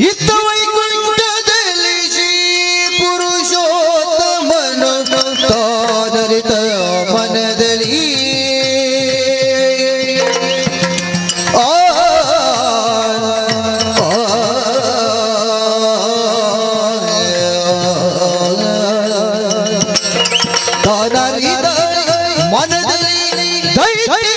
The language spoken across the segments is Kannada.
ಇತ್ತ ವೈಕುಂಠದಲ್ಲಿ ಶ್ರೀ ಪುರುಷೋತ್ತಮನು ತಾನರಿತ ಮನದಲ್ಲಿ ತಾನರಿತ ಮನದಲ್ಲಿ ದೈತ್ಯ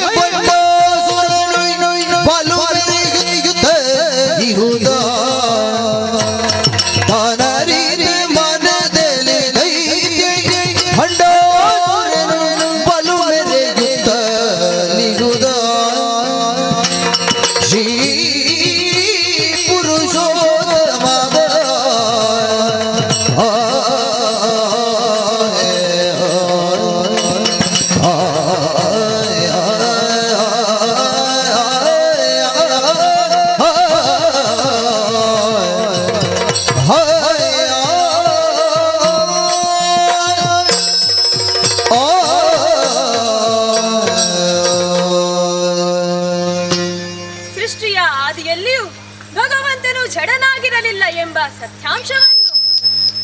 ಭಗವಂತನು ಜಡನಾಗಿರಲಿಲ್ಲ ಎಂಬ ಸತ್ಯಾಂಶವನ್ನು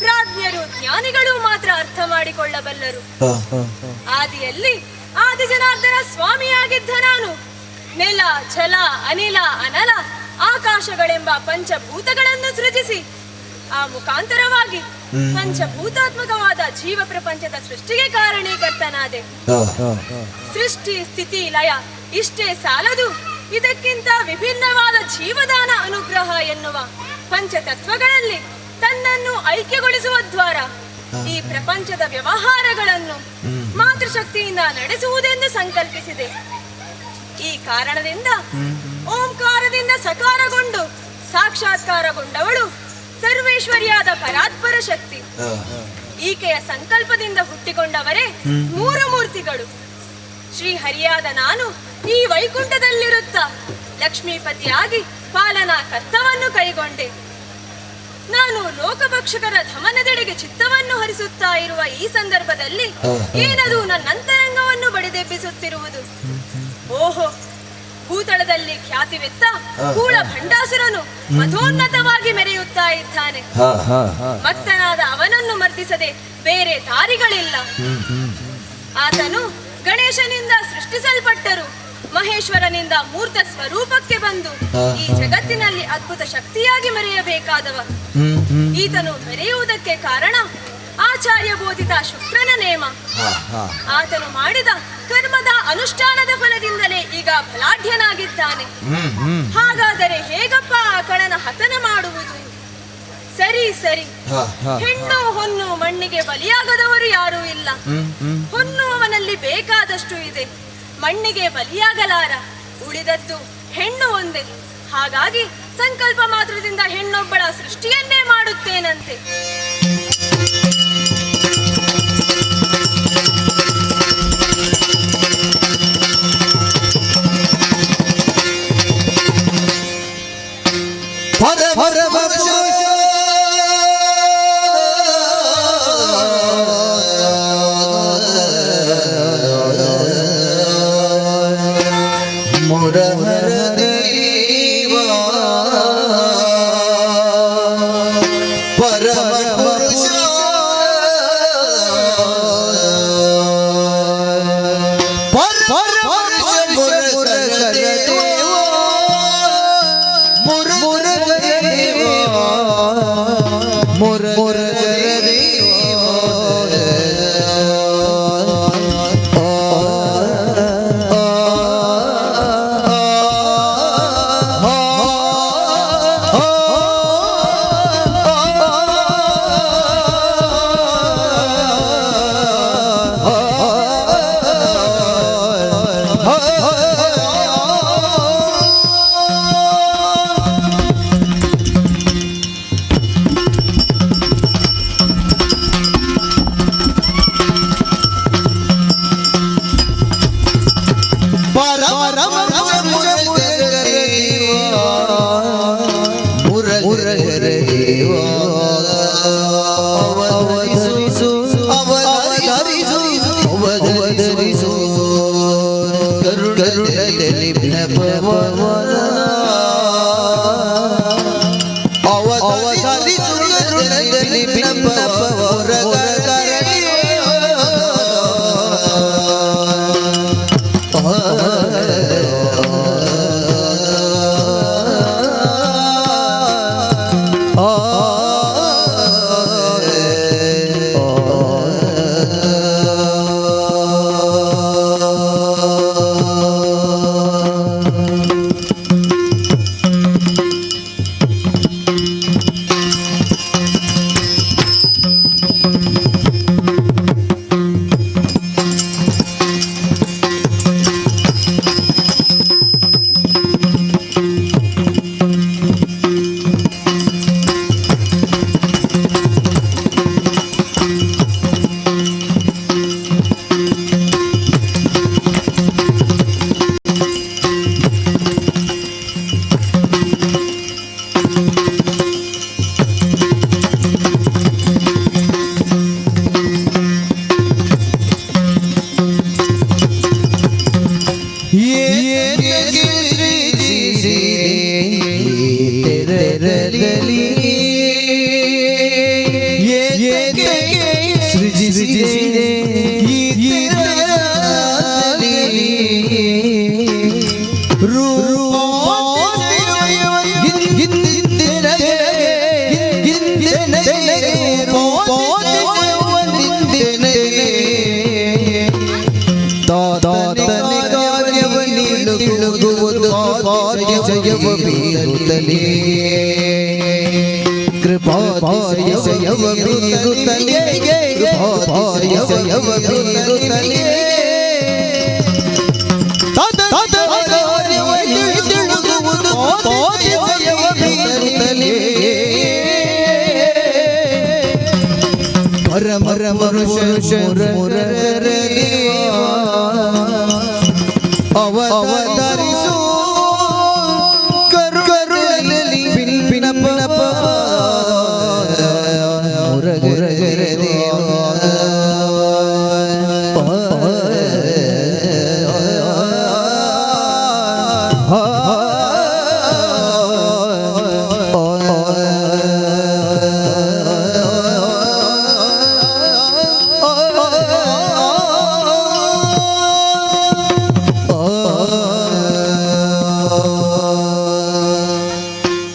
ಪ್ರಾಜ್ಞರು ಜ್ಞಾನಿಗಳು ಮಾತ್ರ ಅರ್ಥ ಮಾಡಿಕೊಳ್ಳಬಲ್ಲರು. ಆದಿಯಲ್ಲಿ ಆದಿಜನಾರ್ದನ ಸ್ವಾಮಿಯಾಗಿದ್ದ ನಾನು ನೆಲ, ಜಲ, ಅನಿಲ, ಅನಲ, ಆಕಾಶಗಳೆಂಬ ಪಂಚಭೂತಗಳನ್ನು ಸೃಜಿಸಿ ಆ ಮುಖಾಂತರವಾಗಿ ಪಂಚಭೂತಾತ್ಮಕವಾದ ಜೀವ ಪ್ರಪಂಚದ ಸೃಷ್ಟಿಗೆ ಕಾರಣೀಕರ್ತನಾದೆ. ಸೃಷ್ಟಿ, ಸ್ಥಿತಿ, ಲಯ ಇಷ್ಟೇ ಸಾಲದು, ಇದಕ್ಕಿಂತ ವಿಭಿನ್ನವಾದ ಜೀವದಾನ ಅನುಗ್ರಹ ಎನ್ನುವ ಪಂಚತತ್ವಗಳಲ್ಲಿ ತನ್ನನ್ನು ಐಕ್ಯಗೊಳಿಸುವ ದ್ವಾರ ಈ ಪ್ರಪಂಚದ ವ್ಯವಹಾರಗಳನ್ನು ಮಾತೃಶಕ್ತಿಯಿಂದ ನಡೆಸುವುದೆಂದು ಸಂಕಲ್ಪಿಸಿದೆ. ಈ ಕಾರಣದಿಂದ ಓಂಕಾರದಿಂದ ಸಕಾರಗೊಂಡು ಸಾಕ್ಷಾತ್ಕಾರಗೊಂಡವಳು ಸರ್ವೇಶ್ವರಿಯಾದ ಪರಾತ್ಪರ ಶಕ್ತಿ. ಈಕೆಯ ಸಂಕಲ್ಪದಿಂದ ಹುಟ್ಟಿಕೊಂಡವರೇ ಮೂರು ಮೂರ್ತಿಗಳು. ಶ್ರೀ ಹರಿಯಾದ ನಾನು ಈ ವೈಕುಂಠದಲ್ಲಿರುತ್ತ ಲಕ್ಷ್ಮೀಪತಿಯಾಗಿ ಪಾಲನಾ ಕರ್ತವನ್ನು ಕೈಗೊಂಡೆ. ನಾನು ಲೋಕಭಕ್ಷಕರ ಧಮನದೆಡೆಗೆ ಚಿತ್ತವನ್ನು ಹರಿಸುತ್ತಾ ಇರುವ ಈ ಸಂದರ್ಭದಲ್ಲಿ ಏನದು ನನ್ನಂತರಂಗವನ್ನು ಬಡಿದೆಬ್ಬಿಸುತ್ತಿರುವುದು? ಓಹೋ, ಭೂತಳದಲ್ಲಿ ಖ್ಯಾತಿವೆತ್ತ ಕೂಳ ಭಂಡಾಸುರನು ಮಧೋನ್ನತವಾಗಿ ಮೆರೆಯುತ್ತಾ ಇದ್ದಾನೆ. ಮತ್ತನಾದ ಅವನನ್ನು ಮರ್ದಿಸದೆ ಬೇರೆ ದಾರಿಗಳಿಲ್ಲ. ಆತನು ಗಣೇಶನಿಂದ ಸೃಷ್ಟಿಸಲ್ಪಟ್ಟರು, ಮಹೇಶ್ವರನಿಂದ ಮೂರ್ತ ಸ್ವರೂಪಕ್ಕೆ ಬಂದು ಈ ಜಗತ್ತಿನಲ್ಲಿ ಅದ್ಭುತ ಶಕ್ತಿಯಾಗಿ ಮೆರೆಯಬೇಕಾದವ. ಈತನು ಮೆರೆಯುವುದಕ್ಕೆ ಕಾರಣ ಆಚಾರ್ಯ ಬೋಧಿತ ಶುಕ್ರನ ನೇಮ. ಆತನು ಮಾಡಿದ ಕರ್ಮದ ಅನುಷ್ಠಾನದ ಫಲದಿಂದಲೇ ಈಗ ಬಲಾಢ್ಯನಾಗಿದ್ದಾನೆ. ಹಾಗಾದರೆ ಹೇಗಪ್ಪ ಆ ಕಳನ ಹತನ ಮಾಡುವುದು? ಸರಿ ಸರಿ, ಹೆಣ್ಣು ಹೊನ್ನು ಮಣ್ಣಿಗೆ ಬಲಿಯಾಗದವರು ಯಾರೂ ಇಲ್ಲ. ಹೊನ್ನು ಅವನಲ್ಲಿ ಬೇಕಾದಷ್ಟು ಇದೆ, ಮಣ್ಣಿಗೆ ಬಲಿಯಾಗಲಾರ. ಉಳಿದದ್ದು ಹೆಣ್ಣು ಒಂದೇ. ಹಾಗಾಗಿ ಸಂಕಲ್ಪ ಮಾತ್ರದಿಂದ ಹೆಣ್ಣೊಬ್ಬಳ ಸೃಷ್ಟಿಯನ್ನೇ ಮಾಡುತ್ತೇನಂತೆ. ಏಕೆ ಸೃಜಿಸಿದೆ ಈ ತೀರದಲ್ಲಿ ಜಯವ ಬೀರುತ್ತಲೇ ಕೃಪಾತಿಶಯವ ಬೀರುತ್ತಲೇ ಕೃಪಾತಿಶಯವ ಬೀರುತ್ತಲೇ ಪರಮ ಮನುಷ್ಯ ಅವತರಿಸು ಕರುಣಲಿ ಪಿನಪ ಮುರಗರೆ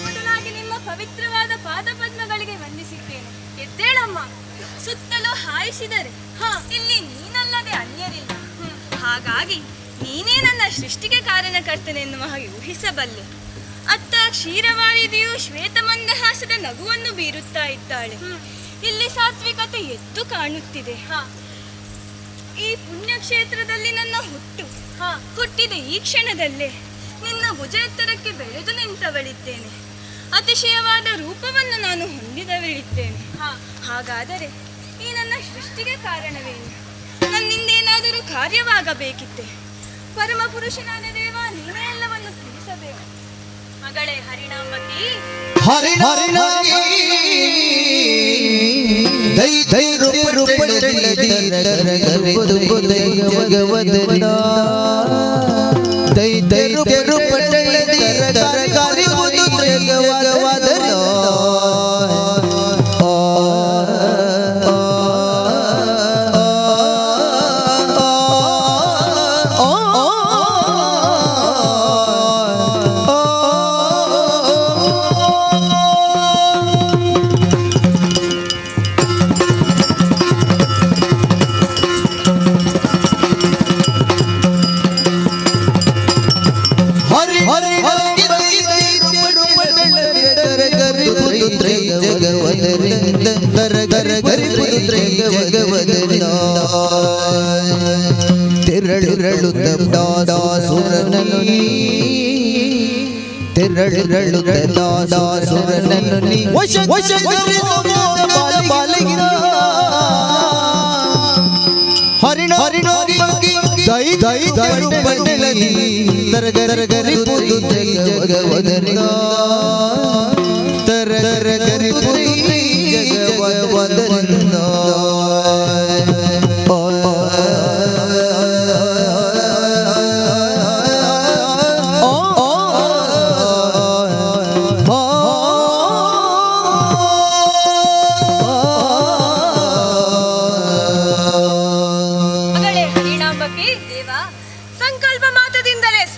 ಮೊದಲಾಗಿ ನಿಮ್ಮ ಪವಿತ್ರವಾದ ಪಾದಪದ್ಮಗಳಿಗೆ ವಂದಿಸಿದ್ದೇನೆ. ಎದ್ದೇಳಮ್ಮ. ಸುತ್ತಲೂ ಹಾಯಿಸಿದರೆ ಇಲ್ಲಿ ನೀನಲ್ಲದೆ ಅನ್ಯರಿಲ್ಲ. ಹಾಗಾಗಿ ನೀನೇ ನನ್ನ ಸೃಷ್ಟಿಗೆ ಕಾರಣಕರ್ತನೆನ್ನುವ ಹಾಗೆ ಊಹಿಸಬಲ್ಲೆ. ಅತ್ತ ಕ್ಷೀರವಾರಿದೆಯು ಶ್ವೇತಮಂದಹಾಸದ ನಗುವನ್ನು ಬೀರುತ್ತಾ ಇದ್ದಾಳೆ. ಇಲ್ಲಿ ಸಾತ್ವಿಕತೆ ಎದ್ದು ಕಾಣುತ್ತಿದೆ. ಈ ಪುಣ್ಯಕ್ಷೇತ್ರದಲ್ಲಿ ನನ್ನ ಹುಟ್ಟಿದ ಈ ಕ್ಷಣದಲ್ಲೇ ನಿನ್ನ ಭುಜ ಎತ್ತರಕ್ಕೆ ಬೆಳೆದು ನಿಂತವಳಿದ್ದೇನೆ. ಅತಿಶಯವಾದ ರೂಪವನ್ನು ನಾನು ಹೊಂದಿದವಳಿದ್ದೇನೆ. ಹಾಗಾದರೆ ಈ ನನ್ನ ಸೃಷ್ಟಿಗೆ ಕಾರಣವೇನು? ನನ್ನಿಂದೇನಾದರೂ ಕಾರ್ಯವಾಗಬೇಕಿತ್ತೆ. ಪರಮ ಪುರುಷನಾದ ದೇವ, ನೀನೇ ಎಲ್ಲವನ್ನು ತಿಳಿಸಬೇಕು. ಮಗಳೇ ಹರಿಣಾಂಬಕಿ,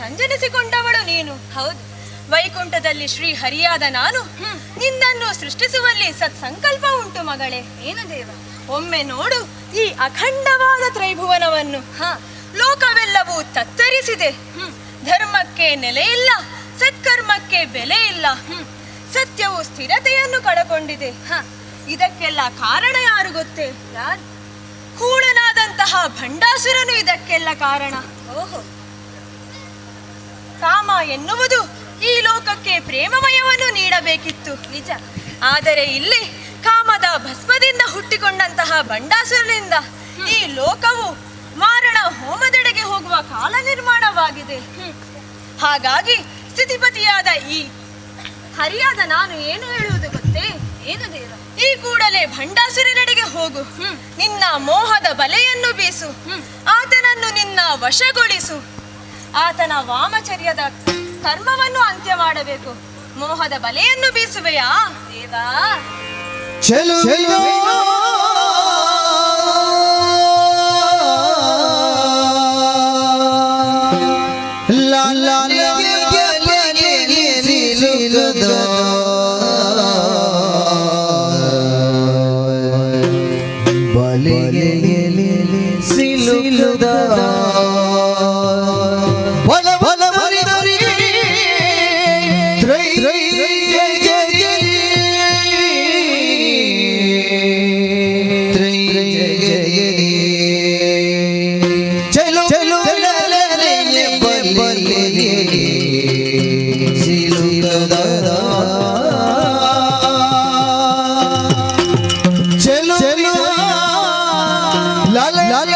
ಸಂಜನಿಸಿಕೊಂಡವಳು ನೀನು. ಹೌದು, ವೈಕುಂಠದಲ್ಲಿ ಶ್ರೀ ಹರಿಯಾದ ನಾನು ನಿನ್ನನ್ನು ಸೃಷ್ಟಿಸುವಲ್ಲಿ ಸತ್ಸಂಕಲ್ಪ ಉಂಟು ಮಗಳೇ. ಏನು ದೇವ, ಒಮ್ಮೆ ನೋಡು ಈ ಅಖಂಡವಾದ ತ್ರೈಭುವನವನ್ನು. ಲೋಕವೆಲ್ಲವೂ ತತ್ತರಿಸಿದೆ. ಧರ್ಮಕ್ಕೆ ನೆಲೆ ಇಲ್ಲ, ಸತ್ಕರ್ಮಕ್ಕೆ ಬೆಲೆ ಇಲ್ಲ. ಸತ್ಯವು ಸ್ಥಿರತೆಯನ್ನು ಕಳಕೊಂಡಿದೆ. ಇದಕ್ಕೆಲ್ಲ ಕಾರಣ ಯಾರು ಗೊತ್ತೇ? ಯಾರು? ಕೂಳನಾದಂತಹ ಭಂಡಾಸುರನು ಇದಕ್ಕೆಲ್ಲ ಕಾರಣ. ಓಹೋ, ಕಾಮ ಎನ್ನುವುದು ಈ ಲೋಕಕ್ಕೆ ಪ್ರೇಮಮಯವನ್ನು ನೀಡಬೇಕಿತ್ತು, ನಿಜ. ಆದರೆ ಇಲ್ಲಿ ಕಾಮದ ಭಸ್ಮದಿಂದ ಹುಟ್ಟಿಕೊಂಡಂತಹ ಭಂಡಾಸುರನಿಂದ ಈ ಲೋಕವು ಮಾರಣ ಹೋಮದೆಡೆಗೆ ಹೋಗುವ ಕಾಲ ನಿರ್ಮಾಣವಾಗಿದೆ. ಹಾಗಾಗಿ ಸ್ಥಿತಿಪತಿಯಾದ ಈ ಹರಿಯಾದ ನಾನು ಏನು ಹೇಳುವುದು ಗೊತ್ತೇ? ಏನು ದೇವ? ಈ ಕೂಡಲೇ ಭಂಡಾಸುರನೆಡೆಗೆ ಹೋಗು. ನಿನ್ನ ಮೋಹದ ಬಲೆಯನ್ನು ಬೀಸು. ಆತನನ್ನು ನಿನ್ನ ವಶಗೊಳಿಸು. ಆತನ ವಾಮಚರ್ಯದ ಕರ್ಮವನ್ನು ಅಂತ್ಯ ಮಾಡಬೇಕು. ಮೋಹದ ಬಲೆಯನ್ನು ಬೀಸುವೆಯಾ ದೇವಾ? ಚಲು ಚಲು ಲಾ ಲಾ ಲಾ ಸಿಲುದ ಬಲ ಬಲ ಬರಿ ತ್ರೈ ತ್ರೈ ಚಲೋ ಚಲೋ ಸಿಲುದ ಚಲೋ ಚಲೋ ಲಾಲ ಲಾಲ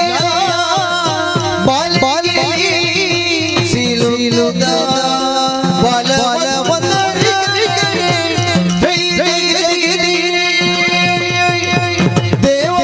ಬಾಲ ಬಾಲ ಸಿಲುದ ಬಾಲ ಬಾಲ ಬಂದರಿ ರೈ ರೈ ದೇವ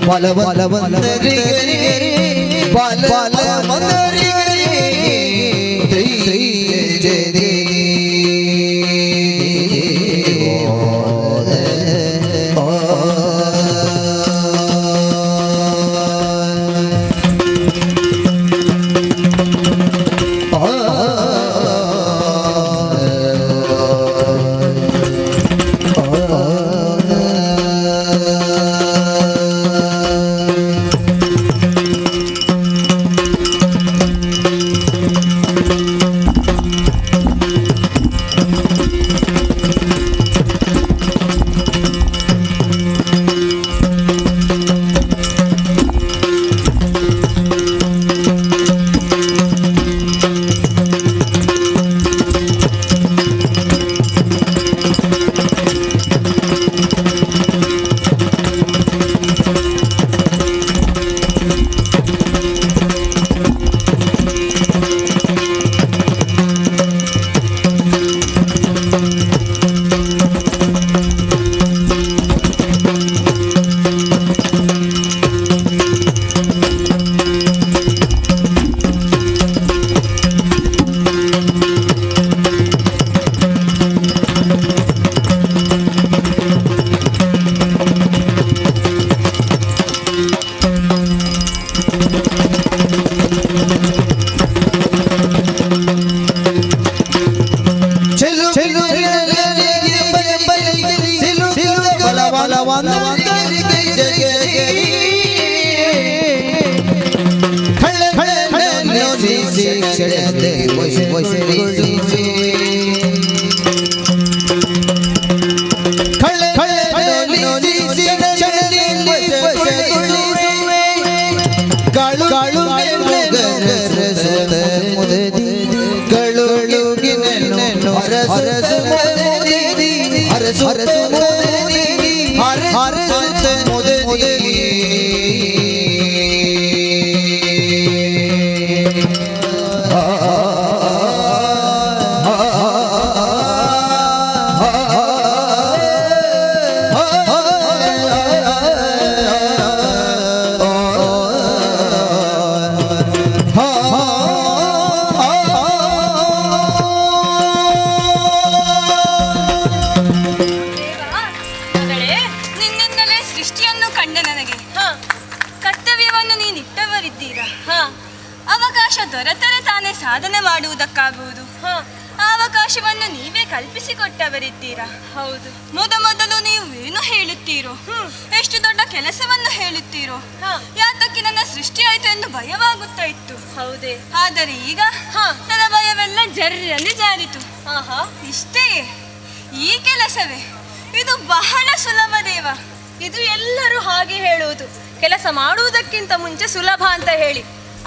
ಬಾಲ ಬಾಲ ಬಂದರಿ ಬಾಲ ಬಾಲ ಬಂದರಿ ಶ್ರೀ ಶ್ರೀ ಜಯ ಜಯ ಮಾಡುವುದಕ್ಕಾಗುವುದು? ಆ ಅವಕಾಶವನ್ನು ನೀವೇ ಕಲ್ಪಿಸಿಕೊಟ್ಟವರಿದ್ದೀರಾ. ಹೌದು. ಮೊದಲು ನೀವು ಏನು ಹೇಳುತ್ತೀರೋ, ಎಷ್ಟು ದೊಡ್ಡ ಕೆಲಸವನ್ನು ಹೇಳುತ್ತೀರೋ, ಯಾತಕ್ಕೆ ನನ್ನ ಸೃಷ್ಟಿ ಆಯ್ತು ಎಂದು ಭಯವಾಗುತ್ತಾ ಇತ್ತು. ಹೌದೇ? ಆದರೆ ಈಗ ನನ್ನ ಭಯವೆಲ್ಲ ಜರ್ರನೆ ಜಾರಿತು. ಇಷ್ಟೇ, ಈ ಕೆಲಸವೇ, ಇದು ಬಹಳ ಸುಲಭ ದೇವ. ಇದು ಎಲ್ಲರೂ ಹಾಗೆ ಹೇಳುವುದು, ಕೆಲಸ ಮಾಡುವುದಕ್ಕಿಂತ ಮುಂಚೆ ಸುಲಭ ಅಂತ ಹೇಳಿ,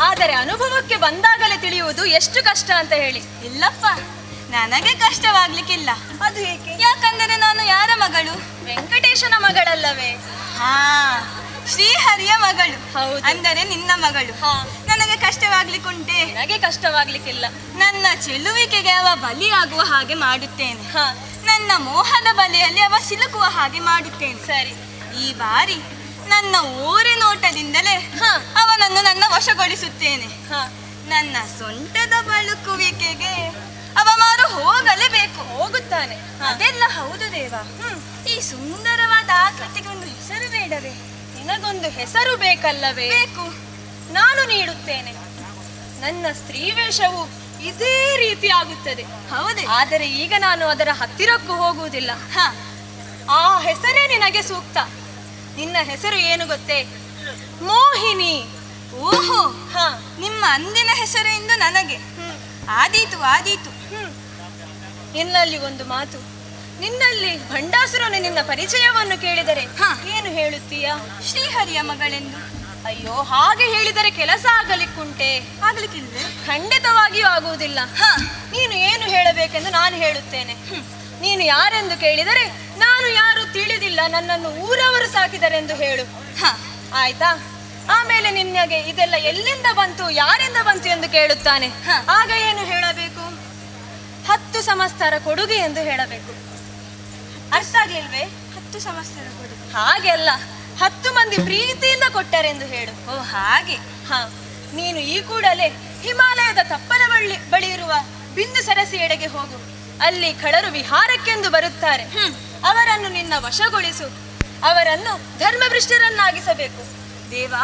ಆದರೆ ಅನುಭವಕ್ಕೆ ಬಂದಾಗಲೇ ತಿಳಿಯುವುದು ಎಷ್ಟು ಕಷ್ಟ ಅಂತ ಹೇಳಿ. ಇಲ್ಲಪ್ಪ, ನನಗೆ ಕಷ್ಟವಾಗ್ಲಿಕ್ಕಿಲ್ಲ. ಅದು ಏಕೆ? ಯಾಕಂದರೆ ನಾನು ಯಾರ ಮಗಳು? ವೆಂಕಟೇಶನ ಮಗಳಲ್ಲವೇ? ಶ್ರೀಹರಿಯ ಮಗಳು. ಹೌದು. ಅಂದರೆ ನಿನ್ನ ಮಗಳು. ನನಗೆ ಕಷ್ಟವಾಗ್ಲಿಕ್ಕುಂಟೆ? ನನಗೆ ಕಷ್ಟವಾಗ್ಲಿಕ್ಕಿಲ್ಲ. ನನ್ನ ಚೆಲುವಿಕೆಗೆ ಅವ ಬಲಿಯಾಗುವ ಹಾಗೆ ಮಾಡುತ್ತೇನೆ. ನನ್ನ ಮೋಹದ ಬಲೆಯಲ್ಲಿ ಅವ ಸಿಲುಕುವ ಹಾಗೆ ಮಾಡುತ್ತೇನೆ. ಸರಿ. ಈ ಬಾರಿ ನನ್ನ ಓರೆ ನೋಟದಿಂದಲೇ ಅವನನ್ನು ನನ್ನ ವಶಗೊಳಿಸುತ್ತೇನೆ. ನನ್ನ ಸೊಂಟದ ಬಳುಕುವಿಕೆಗೆ ಅವ ಮಾರು ಹೋಗಲೇಬೇಕು. ಹೋಗುತ್ತಾನೆ. ಅದೆಲ್ಲ ಹೌದು ದೇವ. ಈ ಸುಂದರವಾದ ಆಕೃತಿಗೆ ಒಂದು ಹೆಸರು ಬೇಡವೇ? ನಿನಗೊಂದು ಹೆಸರು ಬೇಕಲ್ಲವೇ? ಬೇಕು. ನಾನು ನೀಡುತ್ತೇನೆ. ನನ್ನ ಸ್ತ್ರೀ ವೇಷವು ಇದೇ ರೀತಿ ಆಗುತ್ತದೆ. ಹೌದೇ? ಆದರೆ ಈಗ ನಾನು ಅದರ ಹತ್ತಿರಕ್ಕೂ ಹೋಗುವುದಿಲ್ಲ. ಆ ಹೆಸರೇ ನಿನಗೆ ಸೂಕ್ತ. ನಿನ್ನ ಹೆಸರು ಏನು ಗೊತ್ತೇ? ಮೋಹಿನಿ. ಓಹೋ, ನಿಮ್ಮ ಅಂದಿನ ಹೆಸರು ಇಂದು ನನಗೆ ಆದೀತು. ನಿನ್ನಲ್ಲಿ ಒಂದು ಮಾತು. ನಿನ್ನಲ್ಲಿ ಭಂಡಾಸುರನು ನಿನ್ನ ಪರಿಚಯವನ್ನು ಕೇಳಿದರೆ ಏನು ಹೇಳುತ್ತೀಯಾ? ಶ್ರೀಹರಿಯ ಮಗಳೆಂದು. ಅಯ್ಯೋ, ಹಾಗೆ ಹೇಳಿದರೆ ಕೆಲಸ ಆಗಲಿಕ್ಕುಂಟೆ? ಆಗ್ಲಿಕ್ಕಿಲ್ವೇ? ಖಂಡಿತವಾಗಿಯೂ ಆಗುವುದಿಲ್ಲ. ನೀನು ಏನು ಹೇಳಬೇಕೆಂದು ನಾನು ಹೇಳುತ್ತೇನೆ. ನೀನು ಯಾರೆಂದು ಕೇಳಿದರೆ ನಾನು ಯಾರು ತಿಳಿದಿಲ್ಲ, ನನ್ನನ್ನು ಊರವರು ಸಾಕಿದರೆಂದು ಹೇಳು. ಆಯ್ತಾ? ಆಮೇಲೆ ನಿನಗೆ ಇದೆಲ್ಲ ಎಲ್ಲಿಂದ ಬಂತು, ಯಾರಿಂದ ಬಂತು ಎಂದು ಕೇಳುತ್ತಾನೆ. ಆಗ ಏನು ಹೇಳಬೇಕು? 10 ಸಂವತ್ಸರ ಕೊಡುಗೆ ಎಂದು ಹೇಳಬೇಕು. ಅರ್ಥ ಆಗ್ಲಿಲ್ವೇ? 10 ಸಂವತ್ಸರ ಕೊಡುಗೆ? ಹಾಗೆ ಅಲ್ಲ, 10 ಮಂದಿ ಪ್ರೀತಿಯಿಂದ ಕೊಟ್ಟರೆಂದು ಹೇಳು. ಓ ಹಾಗೆ. ನೀನು ಈ ಕೂಡಲೇ ಹಿಮಾಲಯದ ತಪ್ಪಲ ಬಳಿ ಇರುವ ಬಿಂದು ಸರಸಿ ಎಡೆಗೆ ಹೋಗು. ಅಲ್ಲಿ ಕಳರು ವಿಹಾರಕ್ಕೆಂದು ಬರುತ್ತಾರೆ. ಅವರನ್ನು ನಿನ್ನ ವಶಗೊಳಿಸು. ಅವರನ್ನು ಧರ್ಮಭ್ರಷ್ಟರನ್ನಾಗಿಸಬೇಕು. ದೇವ,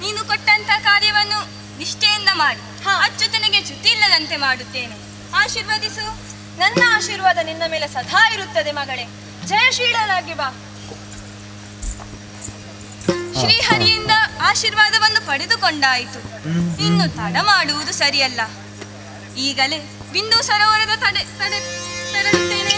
ನೀನು ಕೊಟ್ಟಂತ ಕಾರ್ಯವನ್ನು ನಿಷ್ಠೆಯಿಂದ ಮಾಡಿ ಅಚ್ಚುತನಿಗೆ ಚ್ಯುತಿ ಇಲ್ಲದಂತೆ ಮಾಡುತ್ತೇನೆ. ಆಶೀರ್ವದಿಸು. ನನ್ನ ಆಶೀರ್ವಾದ ನಿನ್ನ ಮೇಲೆ ಸದಾ ಇರುತ್ತದೆ ಮಗಳೇ. ಜಯಶೀಲರಾಗಿ ಬಾ. ಶ್ರೀಹರಿಯಿಂದ ಆಶೀರ್ವಾದವನ್ನು ಪಡೆದುಕೊಂಡಾಯಿತು. ಇನ್ನು ತಡ ಮಾಡುವುದು ಸರಿಯಲ್ಲ. ಈಗಲೇ ಬಿಂದು ಸರೋವರದ ತೆರಳುತ್ತೇನೆ.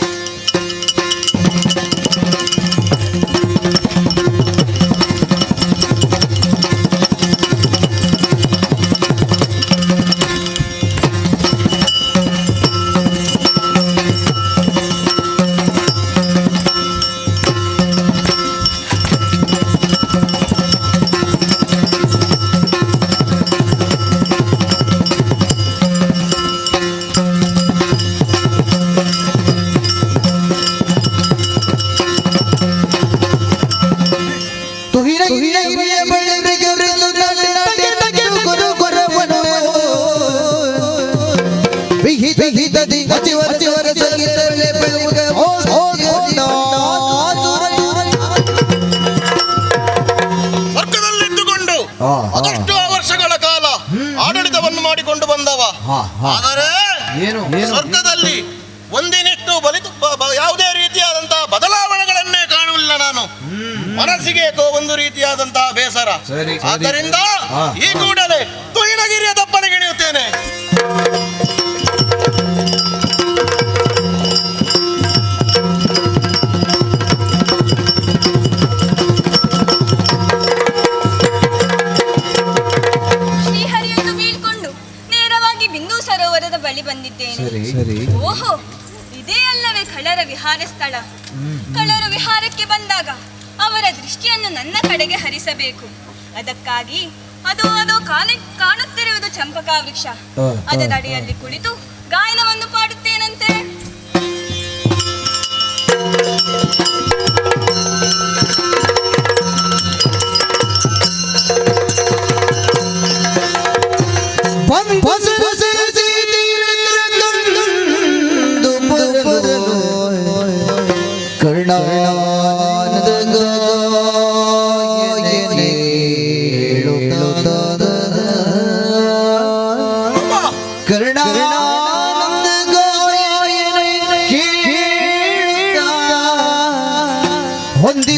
ಸ್ವರ್ಗದಲ್ಲಿದ್ದುಕೊಂಡು ಅದೆಷ್ಟೋ ವರ್ಷಗಳ ಕಾಲ ಆಡಳಿತವನ್ನು ಮಾಡಿಕೊಂಡು ಬಂದವ. ಆದರೆ ಸ್ವರ್ಗದಲ್ಲಿ ಒಂದಿನಿಟ್ಟು ಯಾವುದೇ ರೀತಿಯಾದಂತಹ ಬದಲಾವಣೆಗಳನ್ನೇ ಕಾಣಲಿಲ್ಲ ನಾನು. ಮನಸ್ಸಿಗೆ ಒಂದು ರೀತಿಯಾದಂತಹ ಬೇಸರ. ಆದ್ದರಿಂದ ಈ ಕೂಡಲೇ ತುಯಿನಗಿರಿಯ ದಪ್ಪನೆಗಿಳಿಯುತ್ತೇನೆ. ಶ್ರೀಹರಿಯನ್ನು ಬೀಳ್ಕೊಂಡು ನೇರವಾಗಿ ಬಿಂದು ಸರೋವರದ ಬಳಿ ಬಂದಿದ್ದೇನೆ. ಓಹೋ, ಇದೇ ಅಲ್ಲವೇ ಕಳರ ವಿಹಾರ ಸ್ಥಳ. ಕಳರ ವಿಹಾರಕ್ಕೆ ಬಂದಾಗ ಅವರ ದೃಷ್ಟಿಯನ್ನು ನನ್ನ ಕಡೆಗೆ ಹರಿಸಬೇಕು. ಅದಕ್ಕಾಗಿ ಅದು ಕಾಣುತ್ತಿರುವುದು ಚಂಪಕಾ ವೃಕ್ಷ. ಅದರ ಅಡಿಯಲ್ಲಿ ಕುಳಿತು ಗಾಯನವನ್ನು ಪಾಡುತ್ತೇನಂತೆ. ಕರ್ಣ ಹೊಂದಿ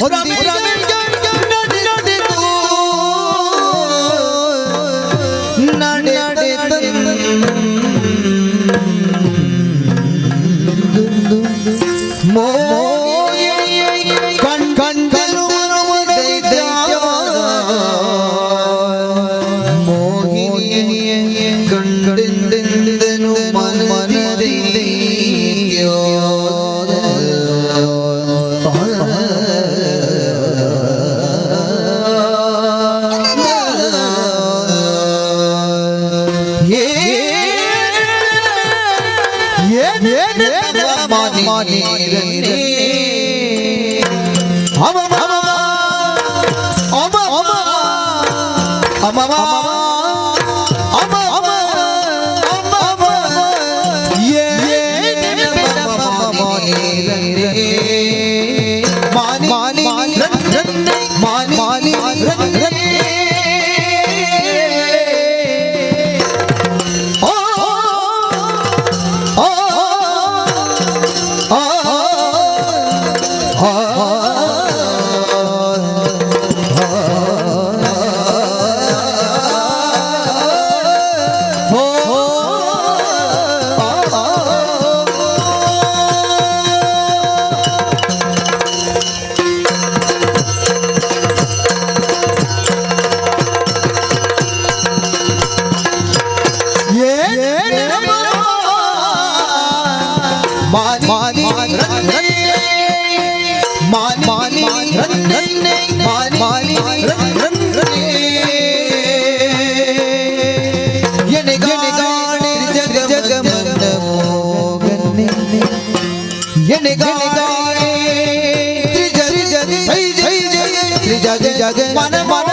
ಜಗ ಮನ ಮನ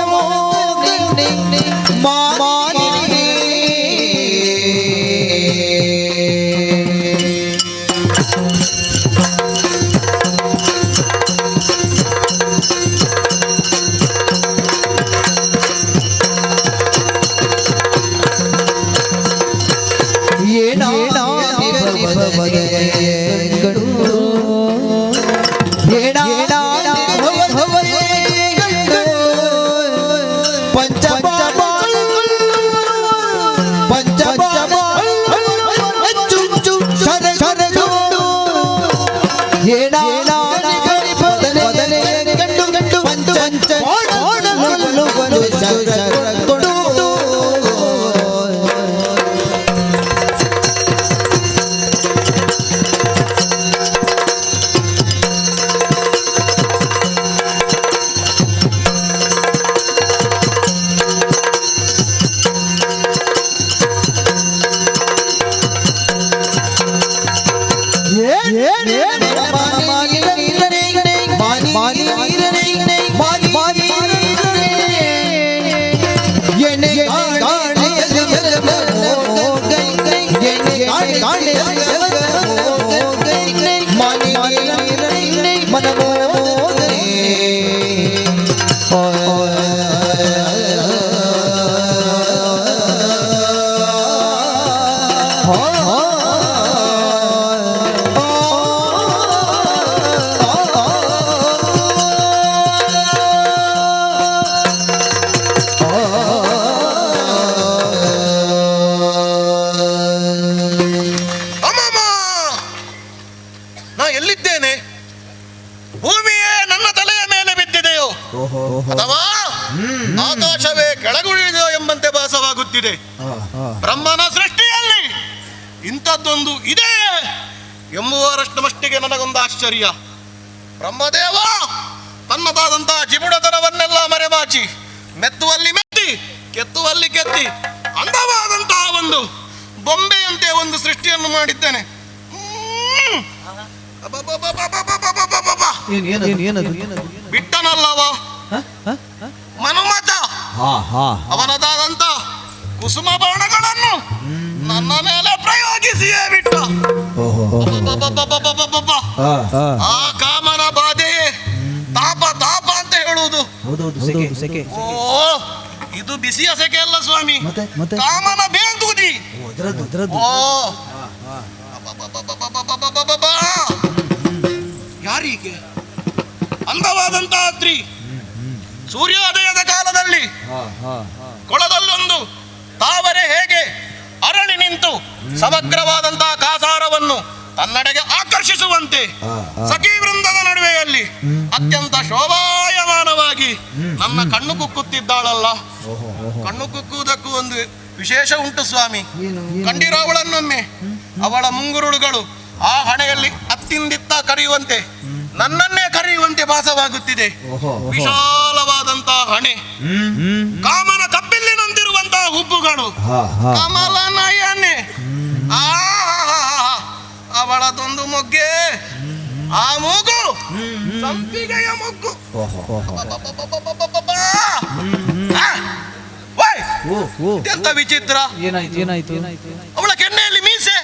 ಅಥವಾ ಆಕಾಶವೇ ಕೆಳಗುಳಿದೆಯೋ ಎಂಬಂತೆ ಭಾಸವಾಗುತ್ತಿದೆ. ಬ್ರಹ್ಮನ ಸೃಷ್ಟಿಯಲ್ಲಿ ಇಂಥದ್ದೊಂದು ಇದೆ ಎಂಬುವರಷ್ಟು ಮಟ್ಟಿಗೆ ನನಗೊಂದು ಆಶ್ಚರ್ಯ. ಬ್ರಹ್ಮದೇವ ತನ್ನದಾದಂತಹ ಜಿಬುಡತನವನ್ನೆಲ್ಲ ಮರೆಮಾಚಿ ಮೆತ್ತುವಲ್ಲಿ ಮೆತ್ತಿ ಕೆತ್ತುವಲ್ಲಿ ಕೆತ್ತಿ ಅಂದವಾದಂತಹ ಒಂದು ಬೊಂಬೆಯಂತೆ ಒಂದು ಸೃಷ್ಟಿಯನ್ನು ಮಾಡಿದ್ದೇನೆ. ಬಿಟ್ಟನಲ್ಲವ ಮನುಮತ ಅವನದಾದಂತ ಕುಸುಮ ಬಾಣಗಳನ್ನು ನನ್ನ ಮೇಲೆ ಪ್ರಯೋಗಿಸಿಯೇ ಬಿಟ್ಟ. ಆ ಕಾಮನ ಬಾಧೆಯೇ ತಾಪ ತಾಪ ಅಂತ ಹೇಳುವುದು. ಓ ಇದು ಬಿಸಿಯ ಸೆಕೆ ಅಲ್ಲ ಸ್ವಾಮಿ, ಕಾಮನ ಬೇಂದುದಿ. ಓ ಯಾರಿಗೆ ಅಂದವಾದ ಸೂರ್ಯೋದಯದ ಕಾಲದಲ್ಲಿ ಕೊಳದಲ್ಲೊಂದು ತಾವರೆ ಹೇಗೆ ಅರಳಿ ನಿಂತು ಸಮಗ್ರವಾದಂತಹ ಕಾಸಾರವನ್ನು ತನ್ನಡೆಗೆ ಆಕರ್ಷಿಸುವಂತೆ ಸಖಿ ವೃಂದದ ನಡುವೆಯಲ್ಲಿ ಅತ್ಯಂತ ಶೋಭಾಯಮಾನವಾಗಿ ನನ್ನ ಕಣ್ಣು ಕುಕ್ಕುತ್ತಿದ್ದಾಳಲ್ಲ. ಕಣ್ಣು ಕುಕ್ಕುವುದಕ್ಕೂ ಒಂದು ವಿಶೇಷ ಉಂಟು ಸ್ವಾಮಿ. ಕಂಡಿರೋ ಅವಳನ್ನೊಮ್ಮೆ ಅವಳ ಮುಂಗುರುಳುಗಳು ಆ ಹಣೆಯಲ್ಲಿ ಅತ್ತಿಂದಿತ್ತ ಕರೆಯುವಂತೆ, ನನ್ನನ್ನೇ ಕರೆಯುವಂತೆ ಭಾಸವಾಗುತ್ತಿದೆ. ವಿಶಾಲವಾದಂತಹ ಹಣೆ, ಕಾಮನ ಕಬ್ಬಿಲ್ಲಿನಂತಿರುವಂತಹ ಹುಬ್ಬುಗಳು, ಕಮಲ ನಯನೆ, ಅವಳದೊಂದು ಮೊಗ್ಗೆ, ಆ ಮೂಗು ಸಂಪಿಗೆಯ ಮೊಗ್ಗು. ಎಂತ ವಿಚಿತ್ರ! ಅವಳ ಕೆನ್ನೆಯಲ್ಲಿ ಮೀಸೆ,